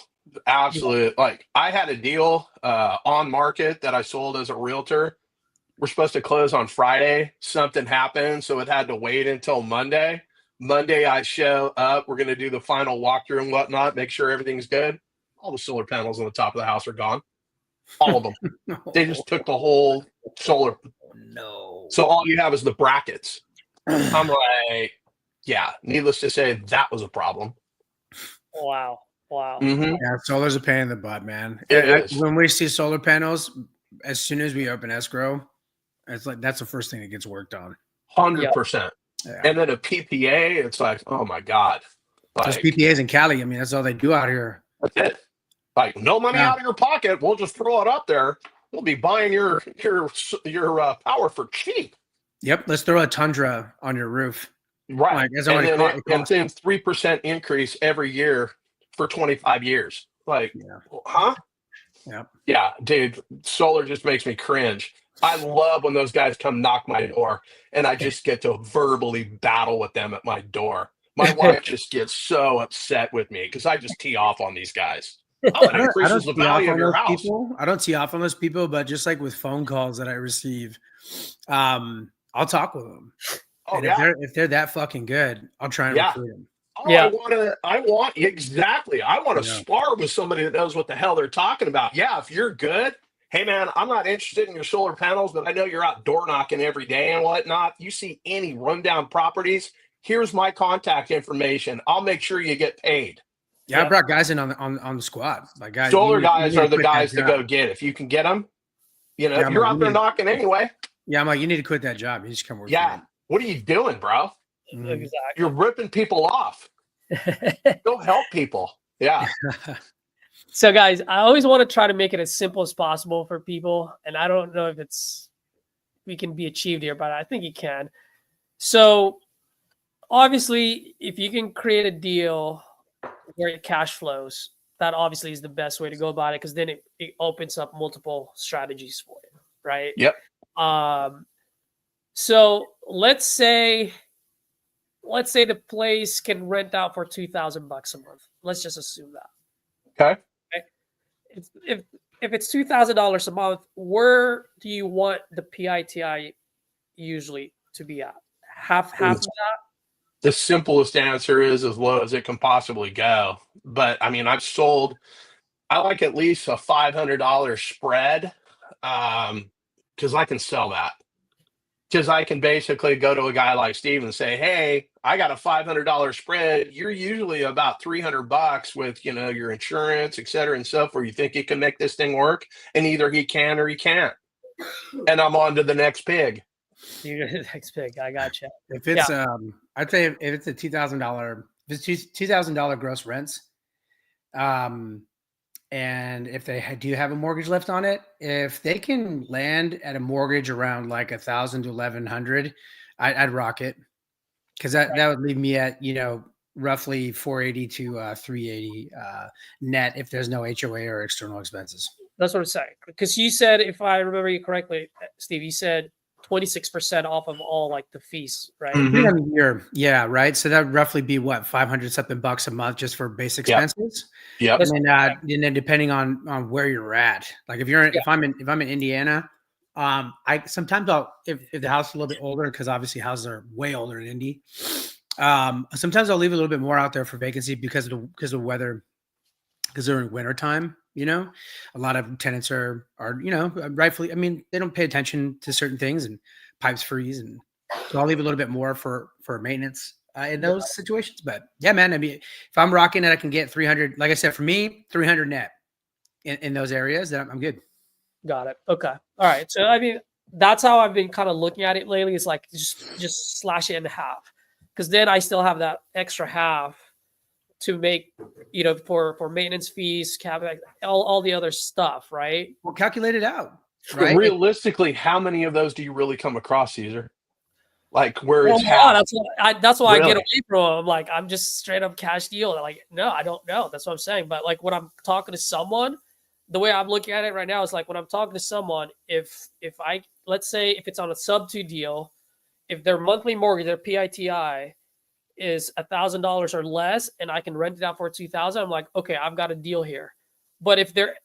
Absolutely. Like I had a deal on market that I sold as a realtor. We're supposed to close on Friday. Something happened, so it had to wait until Monday. Monday, I show up. We're going to do the final walkthrough and whatnot, make sure everything's good. All the solar panels on the top of the house are gone. All of them. They just took the whole solar. No. So all you have is the brackets. I'm like, yeah, needless to say, that was a problem. wow. Mhm. Yeah, solar's a pain in the butt, man. It is. When we see solar panels, as soon as we open escrow, it's like that's the first thing that gets worked on. 100%. Yeah. And then a PPA, it's like, oh my God. Those Like, PPAs in Cali, I mean, that's all they do out here. that's it. Like, no money Yeah. out of your pocket. We'll just throw it up there. We'll be buying your power for cheap. Yep, let's throw a Tundra on your roof. Right. Like, that's And already then cost- and then 3% increase every year for 25 years. Like, Yeah. huh? Yep. Yeah, dude, solar just makes me cringe. I love when those guys come knock my door and I just get to verbally battle with them at my door. My wife just gets so upset with me because I just tee off on these guys. Oh, it increases the tee off value of on your those house. people. I don't tee off on those people, but just like with phone calls that I receive, I'll talk with them. Oh, And yeah. if they're that fucking good, I'll try and Yeah. recruit them. Oh, Yeah. I want exactly. I want to Yeah. spar with somebody that knows what the hell they're talking about. Yeah, if you're good, hey man, I'm not interested in your solar panels, but I know you're out door knocking every day and whatnot. You see any rundown properties? Here's my contact information. I'll make sure you get paid. Yeah, I Yeah. brought guys in on the squad. Like guys, Solar you guys need are the quit that guys to job. go get. If you can get them, Yeah, I'm you're like, out there knocking anyway. Yeah, I'm like, you need to quit that job. You just come work Yeah. for What are you doing, bro? me. Exactly. You're ripping people off. Go help people. Yeah. So guys, I always want to try to make it as simple as possible for people. And I don't know if we can be achieved here, but I think you can. So obviously, if you can create a deal where it cash flows, that obviously is the best way to go about it, because then it opens up multiple strategies for you, right? Yep. So let's say the place can rent out for $2,000 a month. Let's just assume that. Okay. If it's $2,000 a month, where do you want the PITI usually to be at? Half of that? The simplest answer is as low as it can possibly go. But I mean, I like at least a $500 spread because I can sell that. Because I can basically go to a guy like Steve and say, hey, I got a $500 spread. You're usually about $300 with, your insurance, et cetera, and stuff, where you think you can make this thing work. And either he can or he can't. And I'm on to the next pig. You're the next pick. I gotcha. If it's I'd say if it's a $2,000, if it's $2,000 gross rents, and if they do have a mortgage left on it, if they can land at a mortgage around like $1,000 to $1,100, I'd rock it, because that would leave me at roughly $480 to $380 net if there's no HOA or external expenses. That's what I'm saying. Because you said, if I remember you correctly, Steve, you said 26% off of all like the fees, right? Mhm. Yeah, right. So that would roughly be what, 500 something bucks a month just for base expenses. Yep. And then depending on where you're at, like if I'm in Indiana, I sometimes if the house is a little bit older, because obviously houses are way older in Indy. Sometimes I'll leave a little bit more out there for vacancy because of weather, because they're in winter time. A lot of tenants are rightfully, I mean, they don't pay attention to certain things and pipes freeze, and so I'll leave a little bit more for maintenance in those situations. But yeah, man, I mean, if I'm rocking it, I can get 300. Like I said, for me, 300 net in those areas, then I'm good. Got it. Okay. All right. So I mean, that's how I've been kind of looking at it lately. It's like just slash it in half, because then I still have that extra half to make, for maintenance fees, capex, all the other stuff, right? Well, calculate it out, right? Realistically, how many of those do you really come across, Caesar? like where Well, it's no, half. that's why I get Really? away from them. I'm like, I'm just straight up cash deal. Like, no, I don't know. That's what I'm saying. But like when I'm talking to someone, the way I'm looking at it right now is like when I'm talking to someone, if I let's say if it's on a sub two deal, if their monthly mortgage, their PITI is $1,000 or less, and I can rent it out for 2,000, I'm like, okay, I've got a deal here. But if their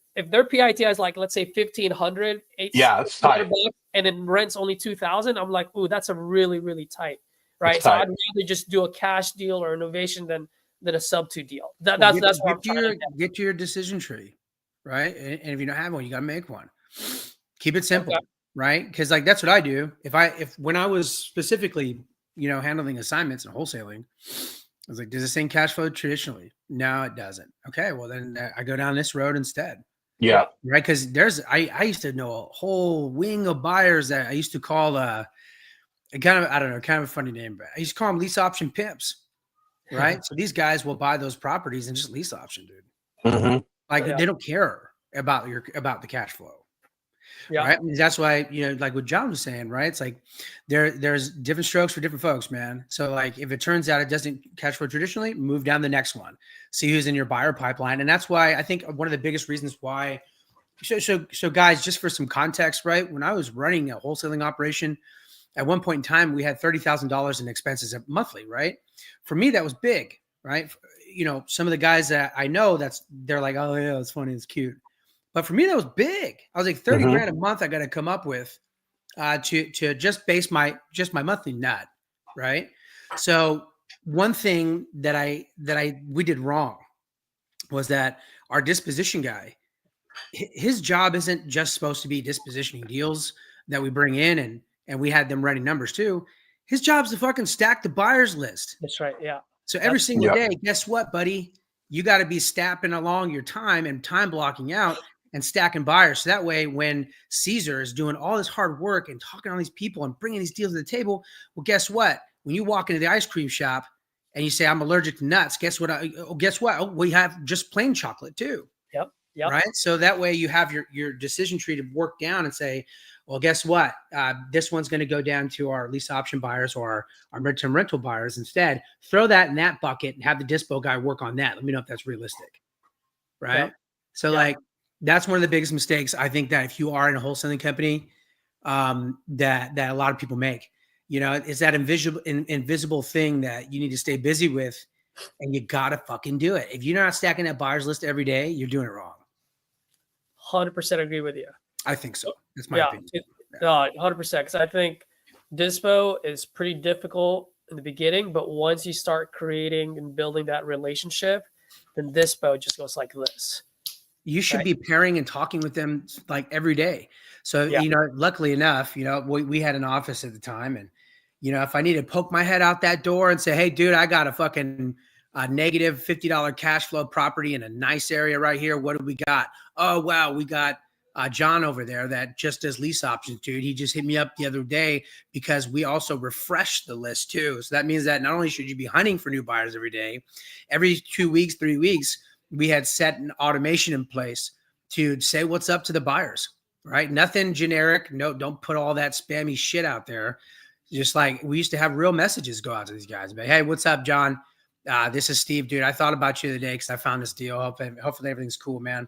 PITI is like, let's say 1,500, Yeah, it's tight. bucks, and then rents only 2,000, I'm like, ooh, that's a really, really tight, right? It's So tight. I'd rather just do a cash deal or innovation than a sub two deal. Well, That's what I'm get trying to get. get to your decision tree, right? And if you don't have one, you got to make one. Keep it simple, Okay. right? Because like that's what I do. If when I was specifically, handling assignments and wholesaling, I was like, does this thing cash flow traditionally? No, it doesn't. Okay, well then I go down this road instead. Yeah. Right. Because I used to know a whole wing of buyers that I used to call kind of a funny name, but I used to call them lease option pimps. Right. So these guys will buy those properties and just lease option, dude. Mm-hmm. Like Yeah. they don't care about the cash flow. Yeah. Right. And that's why, like what John was saying, right? It's like there's different strokes for different folks, man. So like if it turns out it doesn't cash flow traditionally, move down the next one. See who's in your buyer pipeline. And that's why I think one of the biggest reasons why so guys, just for some context, right? When I was running a wholesaling operation, at one point in time, we had $30,000 in expenses monthly, right? For me, that was big, right? Some of the guys that I know they're like, oh yeah, it's funny, it's cute. But for me, that was big. I was like 30 Mhm. grand a month I got to come up with to just base my monthly nut, right? So one thing that we did wrong was that our disposition guy, his job isn't just supposed to be dispositioning deals that we bring in and we had them writing numbers too. His job's to fucking stack the buyers list. That's right. Yeah. So every single Yeah. day, guess what, buddy? You got to be stapping along your time and time blocking out and stacking buyers. So that way, when Caesar is doing all this hard work and talking to all these people and bringing these deals to the table, well, guess what? When you walk into the ice cream shop and you say, I'm allergic to nuts, guess what? Oh, we have just plain chocolate too. Yep. Right. So that way you have your decision tree to work down and say, well, guess what? This one's going to go down to our lease option buyers or our midterm rental buyers instead. Throw that in that bucket and have the dispo guy work on that. Let me know if that's realistic. Right. Yep. So like that's one of the biggest mistakes I think that if you are in a wholesaling company, that a lot of people make, is that invisible thing that you need to stay busy with, and you got to fucking do it. If you're not stacking that buyers list every day, you're doing it wrong. 100% agree with you. I think so. That's my opinion. No, 100%. Because I think dispo is pretty difficult in the beginning, but once you start creating and building that relationship, then dispo just goes like this. You should be pairing and talking with them like every day. So, luckily enough, we had an office at the time, and, if I need to poke my head out that door and say, hey, dude, I got a fucking negative $50 cash flow property in a nice area right here. What do we got? Oh, wow. We got John over there that just does lease options, dude. He just hit me up the other day because we also refreshed the list too. So that means that not only should you be hunting for new buyers every day, every 2 weeks, 3 weeks, we had set an automation in place to say what's up to the buyers, right? Nothing generic. No, don't put all that spammy shit out there. Just like we used to have real messages go out to these guys. But hey, what's up, John? This is Steve, dude. I thought about you the other day because I found this deal. Hopefully everything's cool, man.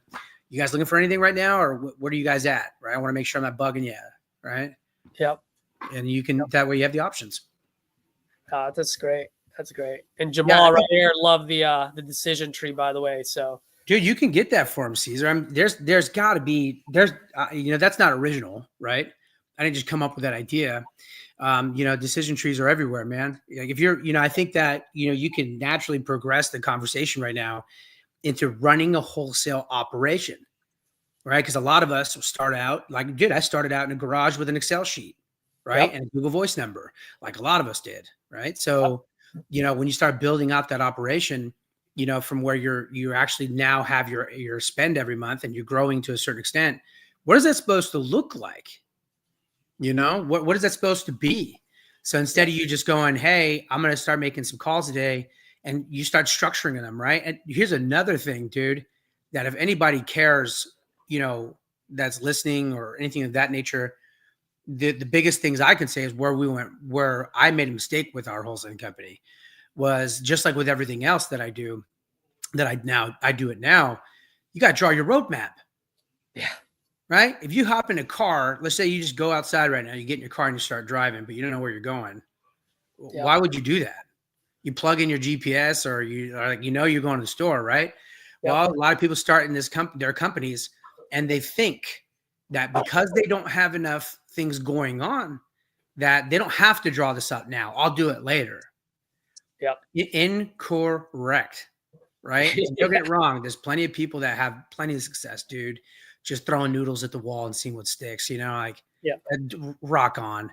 You guys looking for anything right now, or what are you guys at? Right. I want to make sure I'm not bugging you. Right. Yep. And you can, that way you have the options. That's great. That's great. And Jamal right here loved the decision tree, by the way. So, dude, you can get that for him, Caesar. There's got to be that's not original, right? I didn't just come up with that idea. Decision trees are everywhere, man. Like if you're, I think that you can naturally progress the conversation right now into running a wholesale operation, right? Because a lot of us start out like, dude, I started out in a garage with an Excel sheet, right? And a Google Voice number, like a lot of us did, right? So, when you start building out that operation, from where you actually now have your spend every month and you're growing to a certain extent, what is that supposed to look like? What is that supposed to be? So instead of you just going, hey, I'm going to start making some calls today, and you start structuring them, right? And here's another thing, dude, that if anybody cares, that's listening or anything of that nature, the biggest things I can say is where I made a mistake with our wholesaling company was just like with everything else that I do, that I do it now. You got to draw your roadmap. Yeah. Right. If you hop in a car, let's say you just go outside right now, you get in your car and you start driving, but you don't know where you're going. Yeah. Why would you do that? You plug in your GPS or you're going to the store, right? Yep. Well, a lot of people start in their companies and they think that because they don't have enough things going on, that they don't have to draw this up now. I'll do it later. Yep. Incorrect. Right? Don't get it wrong. There's plenty of people that have plenty of success, dude. Just throwing noodles at the wall and seeing what sticks, rock on.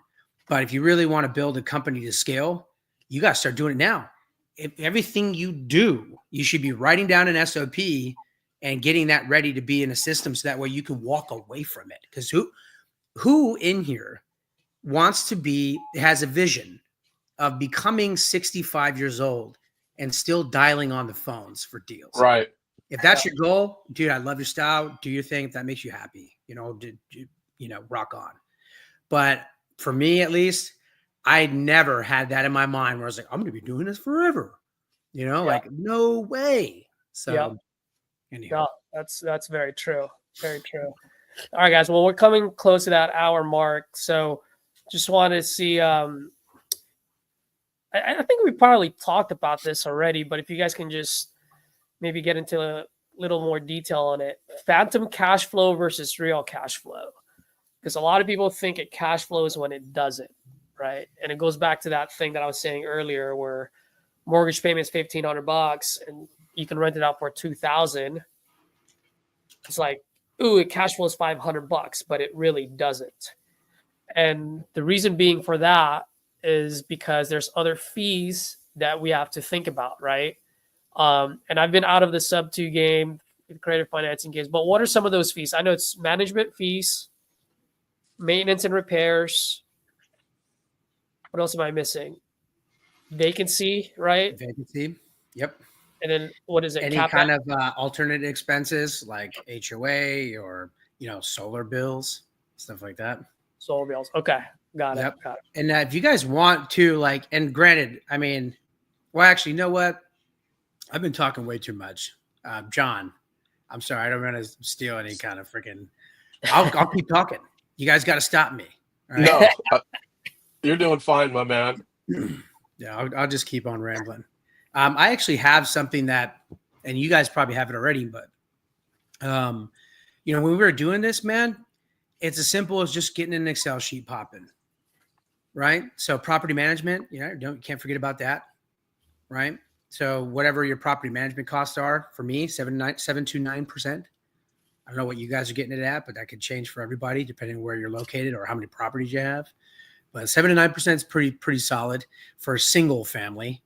But if you really want to build a company to scale, you got to start doing it now. If everything you do, you should be writing down an SOP and getting that ready to be in a system so that way you can walk away from it. Because who in here has a vision of becoming 65 years old and still dialing on the phones for deals? Right. If that's your goal, dude, I love your style. Do your thing. If that makes you happy, rock on. But for me, at least, I never had that in my mind where I was like, I'm going to be doing this forever. Like no way. So anyhow. No, that's very true. Very true. All right, guys. Well, we're coming close to that hour mark. So just wanted to see, I think we probably talked about this already, but if you guys can just maybe get into a little more detail on it. Phantom cash flow versus real cash flow. Because a lot of people think it cash flows when it doesn't, right? And it goes back to that thing that I was saying earlier where mortgage payment is $1,500 and you can rent it out for $2,000. It's like, ooh, it cash flows $500, but it really doesn't. And the reason being for that is because there's other fees that we have to think about, right? And I've been out of the sub-2 game, the creative financing games, but what are some of those fees? I know it's management fees, maintenance and repairs. What else am I missing? Vacancy, right? Vacancy. Yep. And then what is it? Any kind of alternate expenses like HOA or, solar bills, stuff like that. Solar bills. Okay. Got it. Yep. Got it. And if you guys want to and granted, actually, you know what? I've been talking way too much. John, I'm sorry. I don't want to steal any kind of freaking, I'll keep talking. You guys got to stop me. Right? No, you're doing fine, my man. Yeah, I'll just keep on rambling. I actually have something that, and you guys probably have it already, but, when we were doing this, man, it's as simple as just getting an Excel sheet popping, right? So property management, can't forget about that, right? So whatever your property management costs are, for me, 7 to 9%. I don't know what you guys are getting it at, but that could change for everybody depending on where you're located or how many properties you have. But 7 to 9% is pretty solid for a single family,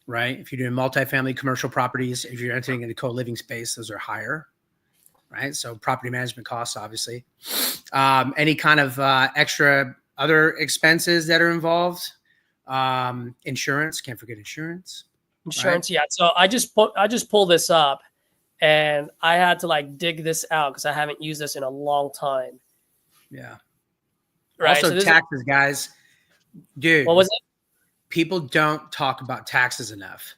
right? If you're doing multifamily commercial properties, if you're entering into co-living space, those are higher, right? So property management costs, obviously. Any kind of extra other expenses that are involved. Insurance, can't forget insurance. Insurance, right? yeah. So I just pulled this up, and I had to dig this out because I haven't used this in a long time. Yeah. Right. Also, taxes, guys. Dude, what was it? People don't talk about taxes enough.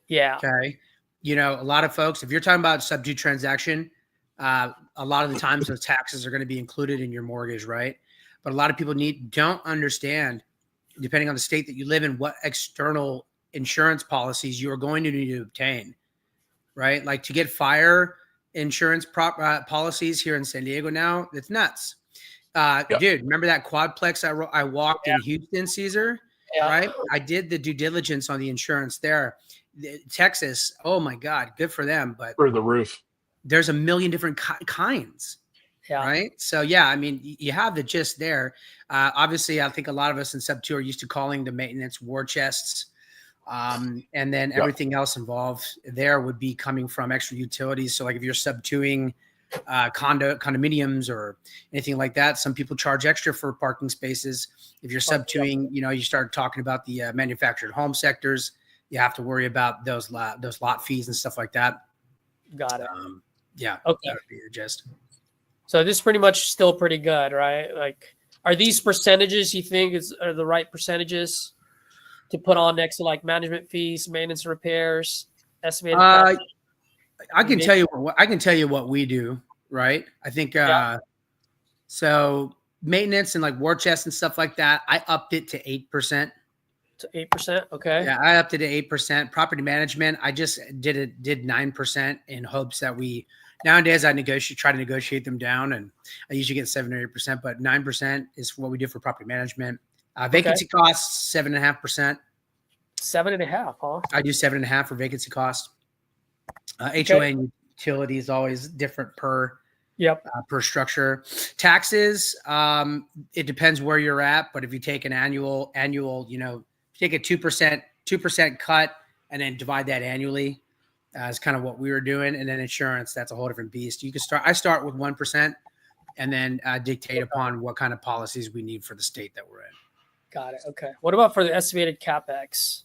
Yeah. Okay. A lot of folks, if you're talking about sub-2 transaction, a lot of the times those taxes are going to be included in your mortgage, right? But a lot of people don't understand, depending on the state that you live in, what external insurance policies you are going to need to obtain, right? Like to get fire insurance policies here in San Diego now, it's nuts. Dude, remember that quadplex I walked in Houston, Caesar? Yeah. Right? I did the due diligence on the insurance there. Texas, oh my God, good for them. But through the roof. There's a million different kinds. Yeah. Right. So, you have the gist there. Obviously, I think a lot of us in sub-2 are used to calling the maintenance war chests. And then everything else involved there would be coming from extra utilities. So like if you're sub-2ing condominiums or anything like that, some people charge extra for parking spaces. If you're sub-2ing, you start talking about the manufactured home sectors, you have to worry about those lot fees and stuff like that. Got it. Okay. That would be the gist. So this is pretty much still pretty good, right? Like Are these percentages you think are the right percentages to put on next to like management fees, maintenance and repairs, estimated? I can tell you what we do, right? I think so maintenance and like war chest and stuff like that, I upped it to 8%. To 8%, okay. Yeah, I upped it to 8%. Property management, I just did 9% in hopes that nowadays I try to negotiate them down, and I usually get 7 or 8%, but 9% is what we do for property management. Vacancy costs 7.5%. 7.5, huh? I do 7.5 for vacancy cost. HOA and utility is always different per structure. Taxes, it depends where you're at, but if you take an annual, take a 2% cut and then divide that annually, is kind of what we were doing. And then insurance, that's a whole different beast. I start with 1% and then dictate upon what kind of policies we need for the state that we're in. Got it. Okay. What about for the estimated CapEx?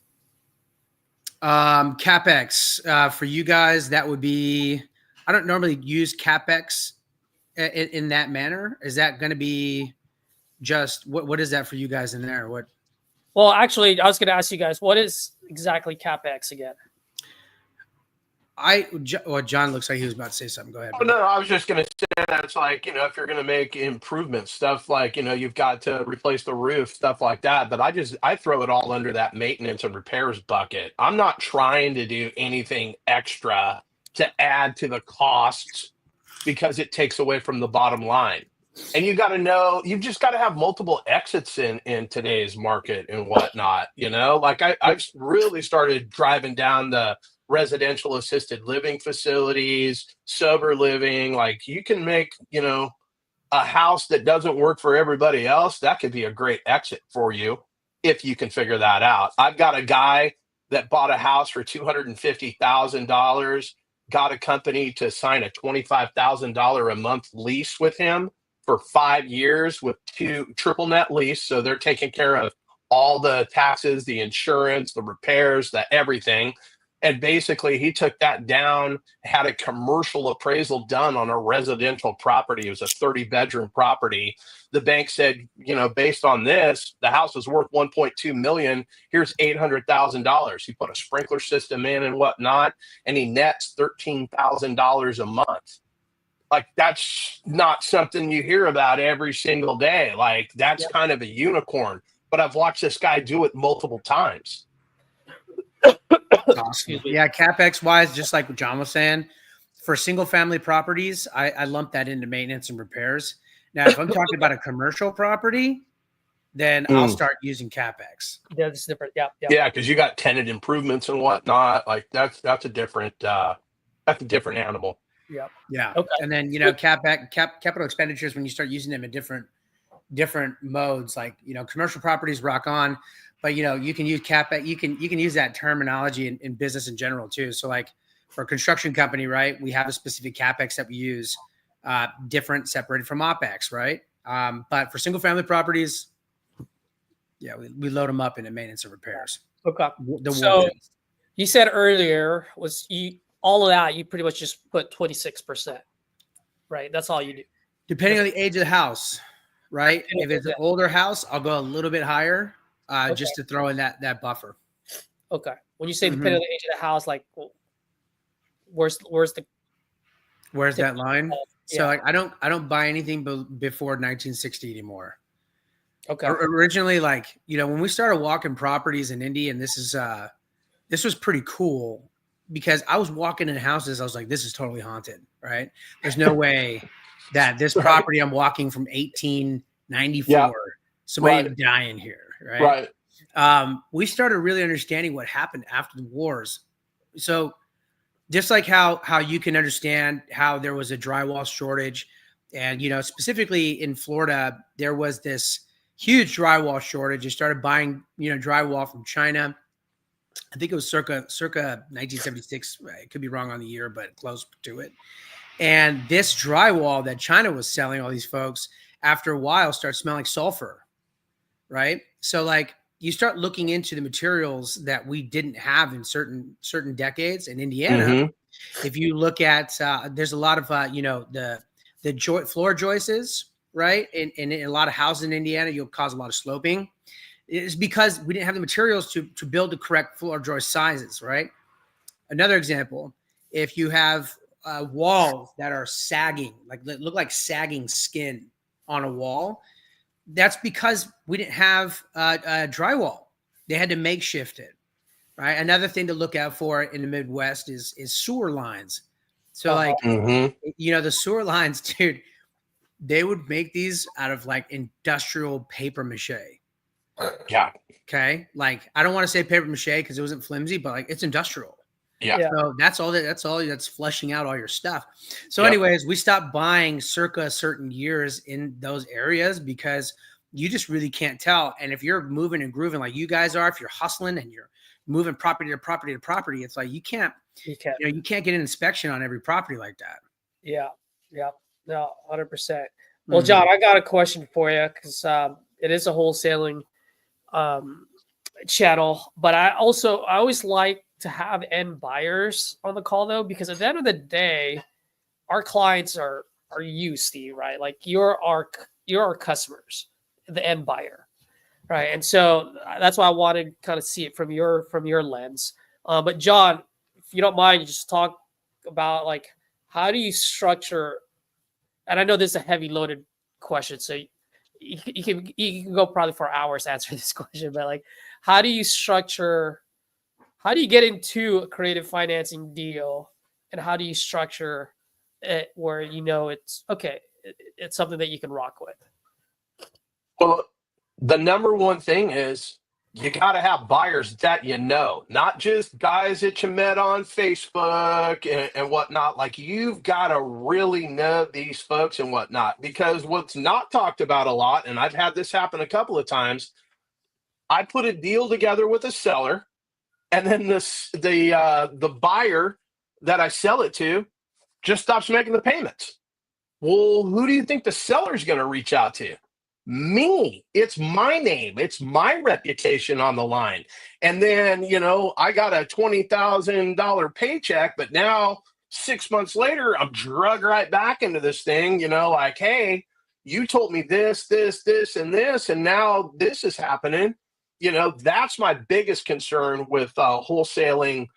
CapEx for you guys, that would be, I don't normally use CapEx in that manner. Is that going to be just what is that for you guys in there? Well, actually, I was going to ask you guys, what is exactly CapEx again? John looks like he was about to say something. Go ahead. Oh, no, I was just going to say that it's like, if you're going to make improvements, stuff like, you've got to replace the roof, stuff like that. But I throw it all under that maintenance and repairs bucket. I'm not trying to do anything extra to add to the costs because it takes away from the bottom line. And you got to know, you've just got to have multiple exits in today's market and whatnot, like I've really started driving down the residential assisted living facilities, sober living. Like you can make, a house that doesn't work for everybody else. That could be a great exit for you if you can figure that out. I've got a guy that bought a house for $250,000, got a company to sign a $25,000 a month lease with him for 5 years with 2 triple net lease. So they're taking care of all the taxes, the insurance, the repairs, the everything. And basically he took that down, had a commercial appraisal done on a residential property. It was a 30-bedroom property. The bank said, based on this, the house was worth $1.2 million. Here's $800,000. He put a sprinkler system in and whatnot, and he nets $13,000 a month. Like that's not something you hear about every single day. Like that's kind of a unicorn, but I've watched this guy do it multiple times. Awesome. Yeah, CapEx wise, just like what John was saying, for single family properties, I lump that into maintenance and repairs. Now, if I'm talking about a commercial property, then I'll start using CapEx. Yeah, it's different. Yeah. Yeah, because you got tenant improvements and whatnot. Like that's a different animal. Yeah. Yeah. Okay. And then capital expenditures, when you start using them in different modes, like commercial properties rock on, but you can use CapEx. You can use that terminology in business in general too. So like for a construction company, right, we have a specific CapEx that we use, different, separated from OpEx, right? But for single family properties, we load them up into maintenance and repairs. Okay. So you said earlier all of that, you pretty much just put 26%, right? That's all you do. Depending on the age of the house, right? If it's an older house, I'll go a little bit higher, just to throw in that buffer. Okay. When you say depending on the age of the house, like where's that line? So like, I don't buy anything before 1960 anymore. Okay. Originally, like when we started walking properties in Indy, and this was pretty cool. Because I was walking in houses, I was like, this is totally haunted, right? There's no way that this property I'm walking from 1894, somebody would die in here, right? Right. We started really understanding what happened after the wars. So just like how you can understand how there was a drywall shortage, and specifically in Florida, there was this huge drywall shortage. You started buying drywall from China. I think it was circa 1976. I could be wrong on the year, but close to it. And this drywall that China was selling all these folks, after a while, starts smelling like sulfur, right? So like you start looking into the materials that we didn't have in certain decades in Indiana. Mm-hmm. If you look at, there's a lot of the floor joists, right? In a lot of houses in Indiana, you'll cause a lot of sloping. It's because we didn't have the materials to build the correct floor joist sizes, right? Another example, if you have walls that are sagging, like look like sagging skin on a wall, that's because we didn't have drywall. They had to makeshift it, right? Another thing to look out for in the Midwest is sewer lines. So like, the sewer lines, dude, they would make these out of like industrial paper mache. Yeah. Okay. Like, I don't want to say paper mache because it wasn't flimsy, but like it's industrial. Yeah. So that's all that's flushing out all your stuff. So anyways, we stopped buying circa certain years in those areas because you just really can't tell. And if you're moving and grooving like you guys are, if you're hustling and you're moving property to property to property, it's like you can't get an inspection on every property like that. Yeah. No, 100%. Well, John, I got a question for you because it is a wholesaling channel, but I always like to have end buyers on the call though, because at the end of the day, our clients are you, Steve, right? Like you're our customers, the end buyer, right? And so that's why I wanted to kind of see it from your lens. But John, if you don't mind, you just talk about like how do you structure? And I know this is a heavy loaded question, so you can go probably for hours to answer this question. But like, how do you structure? How do you get into a creative financing deal, and how do you structure it where it's okay? It's something that you can rock with. Well, the number one thing is you got to have buyers that not just guys that you met on Facebook and whatnot. Like you've got to really know these folks and whatnot, because what's not talked about a lot, and I've had this happen a couple of times, I put a deal together with a seller, and then the buyer that I sell it to just stops making the payments. Well, who do you think the seller's going to reach out to? Me. It's my name. It's my reputation on the line. And then, I got a $20,000 paycheck, but now 6 months later, I'm drug right back into this thing, like, hey, you told me this, and this, and now this is happening. That's my biggest concern with wholesaling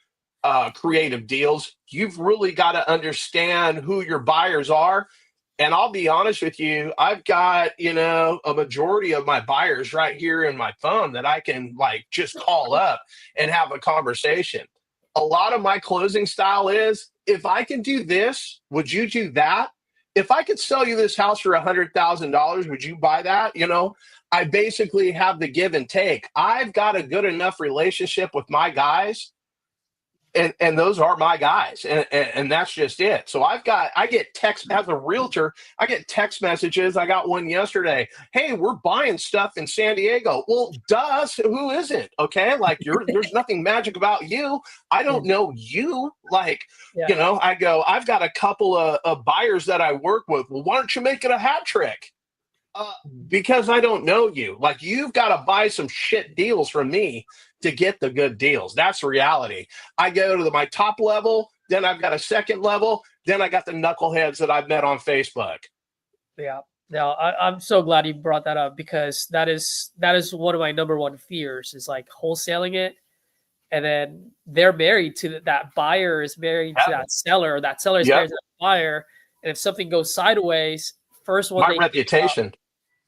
creative deals. You've really got to understand who your buyers are. And I'll be honest with you, I've got, a majority of my buyers right here in my phone that I can like just call up and have a conversation. A lot of my closing style is, if I can do this, would you do that? If I could sell you this house for $100,000, would you buy that? I basically have the give and take. I've got a good enough relationship with my guys, and those are my guys, and that's just it. So I get text as a realtor. I get text messages. I got one yesterday. Hey, we're buying stuff in San Diego. Well, duh, who isn't? Okay, like there's nothing magic about you. I don't know you. Like, I go, I've got a couple of buyers that I work with. Well, why don't you make it a hat trick? Because I don't know you. Like, you've got to buy some shit deals from me to get the good deals. That's reality. I go to my top level, then I've got a second level, then I got the knuckleheads that I've met on Facebook. Yeah. No, I'm so glad you brought that up, because that is one of my number one fears, is like wholesaling it, and then they're married to that buyer is married to that seller, or that seller is married to that buyer, and if something goes sideways, first one, my reputation.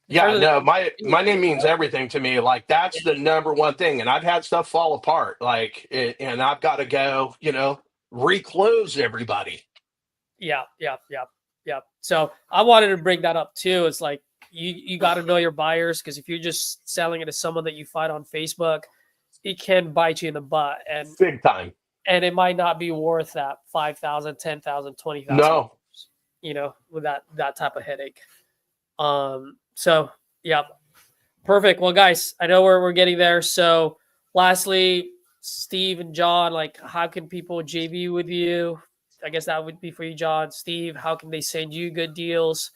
My name means everything to me. Like, that's the number one thing. And I've had stuff fall apart, and I've got to go, reclose everybody. Yeah. So I wanted to bring that up too. It's like, you got to know your buyers, because if you're just selling it to someone that you find on Facebook, it can bite you in the butt, and big time. And it might not be worth that $5,000, $10,000, $20,000. No. With that type of headache. So yeah, perfect. Well, guys, I know we're getting there. So lastly, Steve and John, like, how can people JV with you? I guess that would be for you, John. Steve, how can they send you good deals?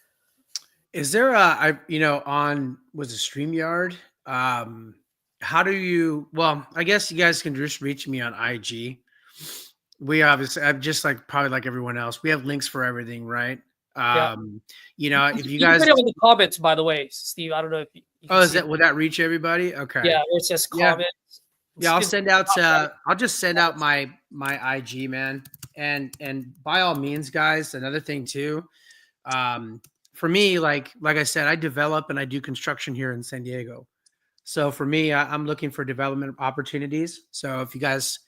Is there on, was it StreamYard? How do you, well, I guess you guys can just reach me on IG. We obviously, I'm just like, probably like everyone else, we have links for everything, right? Yeah. You know, if you You guys, can put it in the comments, by the way, Steve. I don't know if you can oh, is see that, will that reach everybody? Okay. Yeah, where it says Yeah. comments. Yeah, I'll It's- send out. I'll just send out my IG, man, and by all means, guys. Another thing too, for me, like I said, I develop and I do construction here in San Diego. So for me, I'm looking for development opportunities. So if you guys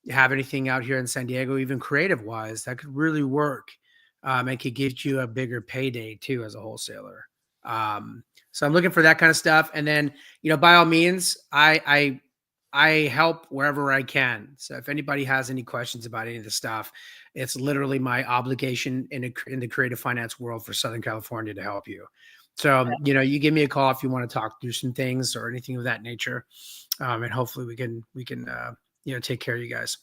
have anything out here in San Diego, even creative wise, that could really work, and could get you a bigger payday too as a wholesaler. So I'm looking for that kind of stuff. And then, you know, by all means, I help wherever I can. So if anybody has any questions about any of the stuff, it's literally my obligation in the creative finance world for Southern California to help you. So, you know, you give me a call if you want to talk through some things or anything of that nature. And hopefully we can, you know, take care of you guys.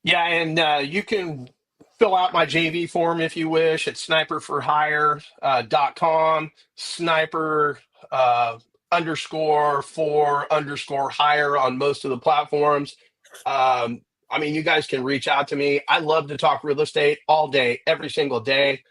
Yeah, and you can fill out my JV form if you wish at sniperforhire.com, sniper _for_hire on most of the platforms. I mean, you guys can reach out to me. I love to talk real estate all day, every single day.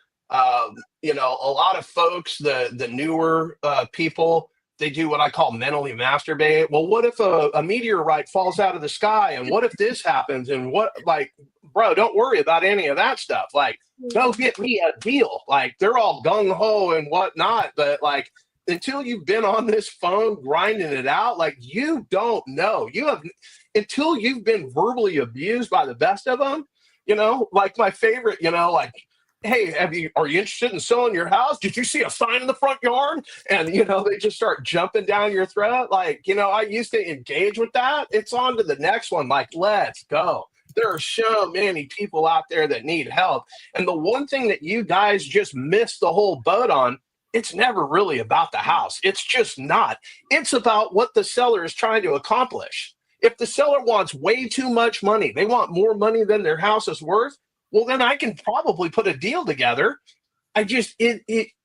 You know, a lot of folks, the newer people, they do what I call mentally masturbate. Well, what if a meteorite falls out of the sky? And what if this happens? And what, like, bro, don't worry about any of that stuff. Like, go get me a deal. Like, they're all gung ho and whatnot. But, like, until you've been on this phone grinding it out, like, you don't know. Until you've been verbally abused by the best of them, you know, like my favorite, you know, like, hey, are you interested in selling your house? Did you see a sign in the front yard? And, you know, they just start jumping down your throat. Like, you know, I used to engage with that. It's on to the next one. Like, let's go. There are so many people out there that need help. And the one thing that you guys just missed the whole boat on, it's never really about the house. It's just not. It's about what the seller is trying to accomplish. If the seller wants way too much money, they want more money than their house is worth, well, then I can probably put a deal together. I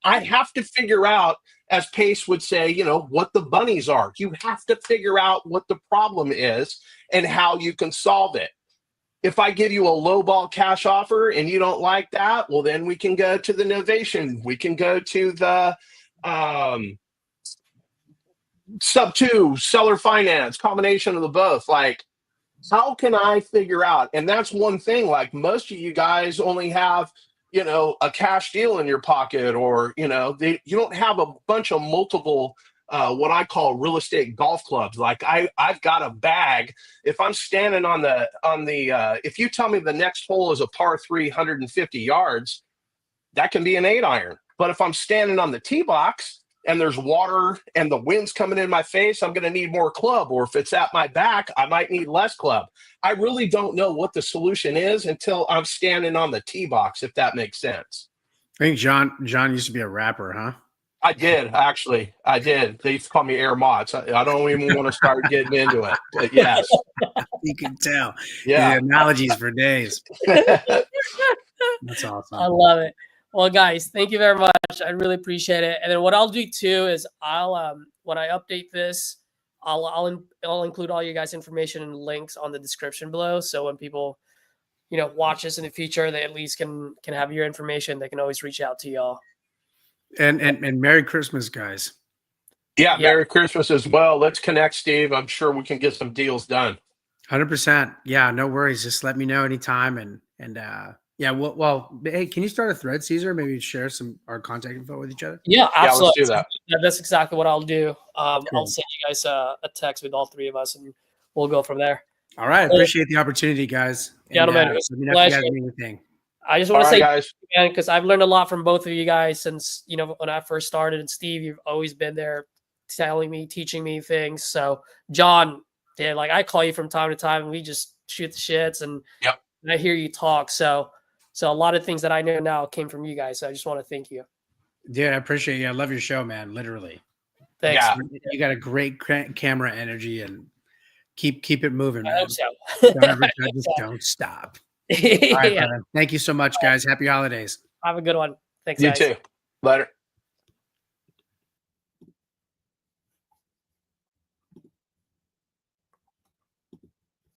have to figure out, as Pace would say, you know, what the bunnies are. You have to figure out what the problem is and how you can solve it. If I give you a lowball cash offer and you don't like that, well, then we can go to the novation. We can go to the sub 2, seller finance, combination of the both. Like, how can I figure out? And that's one thing, like most of you guys only have, you know, a cash deal in your pocket, or, you know, you don't have a bunch of multiple, what I call real estate golf clubs. Like I've got a bag. If I'm standing on the, if you tell me the next hole is a par 3, 150 yards, that can be an 8-iron. But if I'm standing on the tee box and there's water and the wind's coming in my face, I'm going to need more club. Or if it's at my back, I might need less club. I really don't know what the solution is until I'm standing on the tee box, if that makes sense. I think John used to be a rapper, huh? I did, actually. I did. They used to call me Air Mods. I don't even want to start getting into it. But yes. You can tell. Yeah. The analogies for days. That's awesome. I love it. Well, guys, thank you very much. I really appreciate it. And then what I'll do too is I'll when I update this, I'll include all you guys' information and links on the description below. So when people, you know, watch this in the future, they at least can have your information. They can always reach out to y'all. And Merry Christmas, guys. Yeah, Merry Christmas as well. Let's connect, Steve. I'm sure we can get some deals done. 100%. Yeah, no worries. Just let me know anytime. And yeah, well, hey, can you start a thread, Caesar? Maybe share our contact info with each other? Yeah, absolutely. Yeah, let's do that. That's exactly what I'll do. Cool. I'll send you guys a text with all three of us, and we'll go from there. All right. Appreciate the opportunity, guys. Gentlemen, let me know if you guys need anything. I just want to say, guys, because I've learned a lot from both of you guys since, you know, when I first started. And Steve, you've always been there telling me, teaching me things. So John, yeah, like I call you from time to time and we just shoot the shits, and I hear you talk. So a lot of things that I know now came from you guys. So I just want to thank you. Dude, I appreciate you. I love your show, man. Literally. Thanks. Yeah. You got a great camera energy, and keep it moving, man. I hope so. Don't stop. All right, brother. Thank you so much, guys. Happy holidays. Have a good one. Thanks, you guys. too. Later.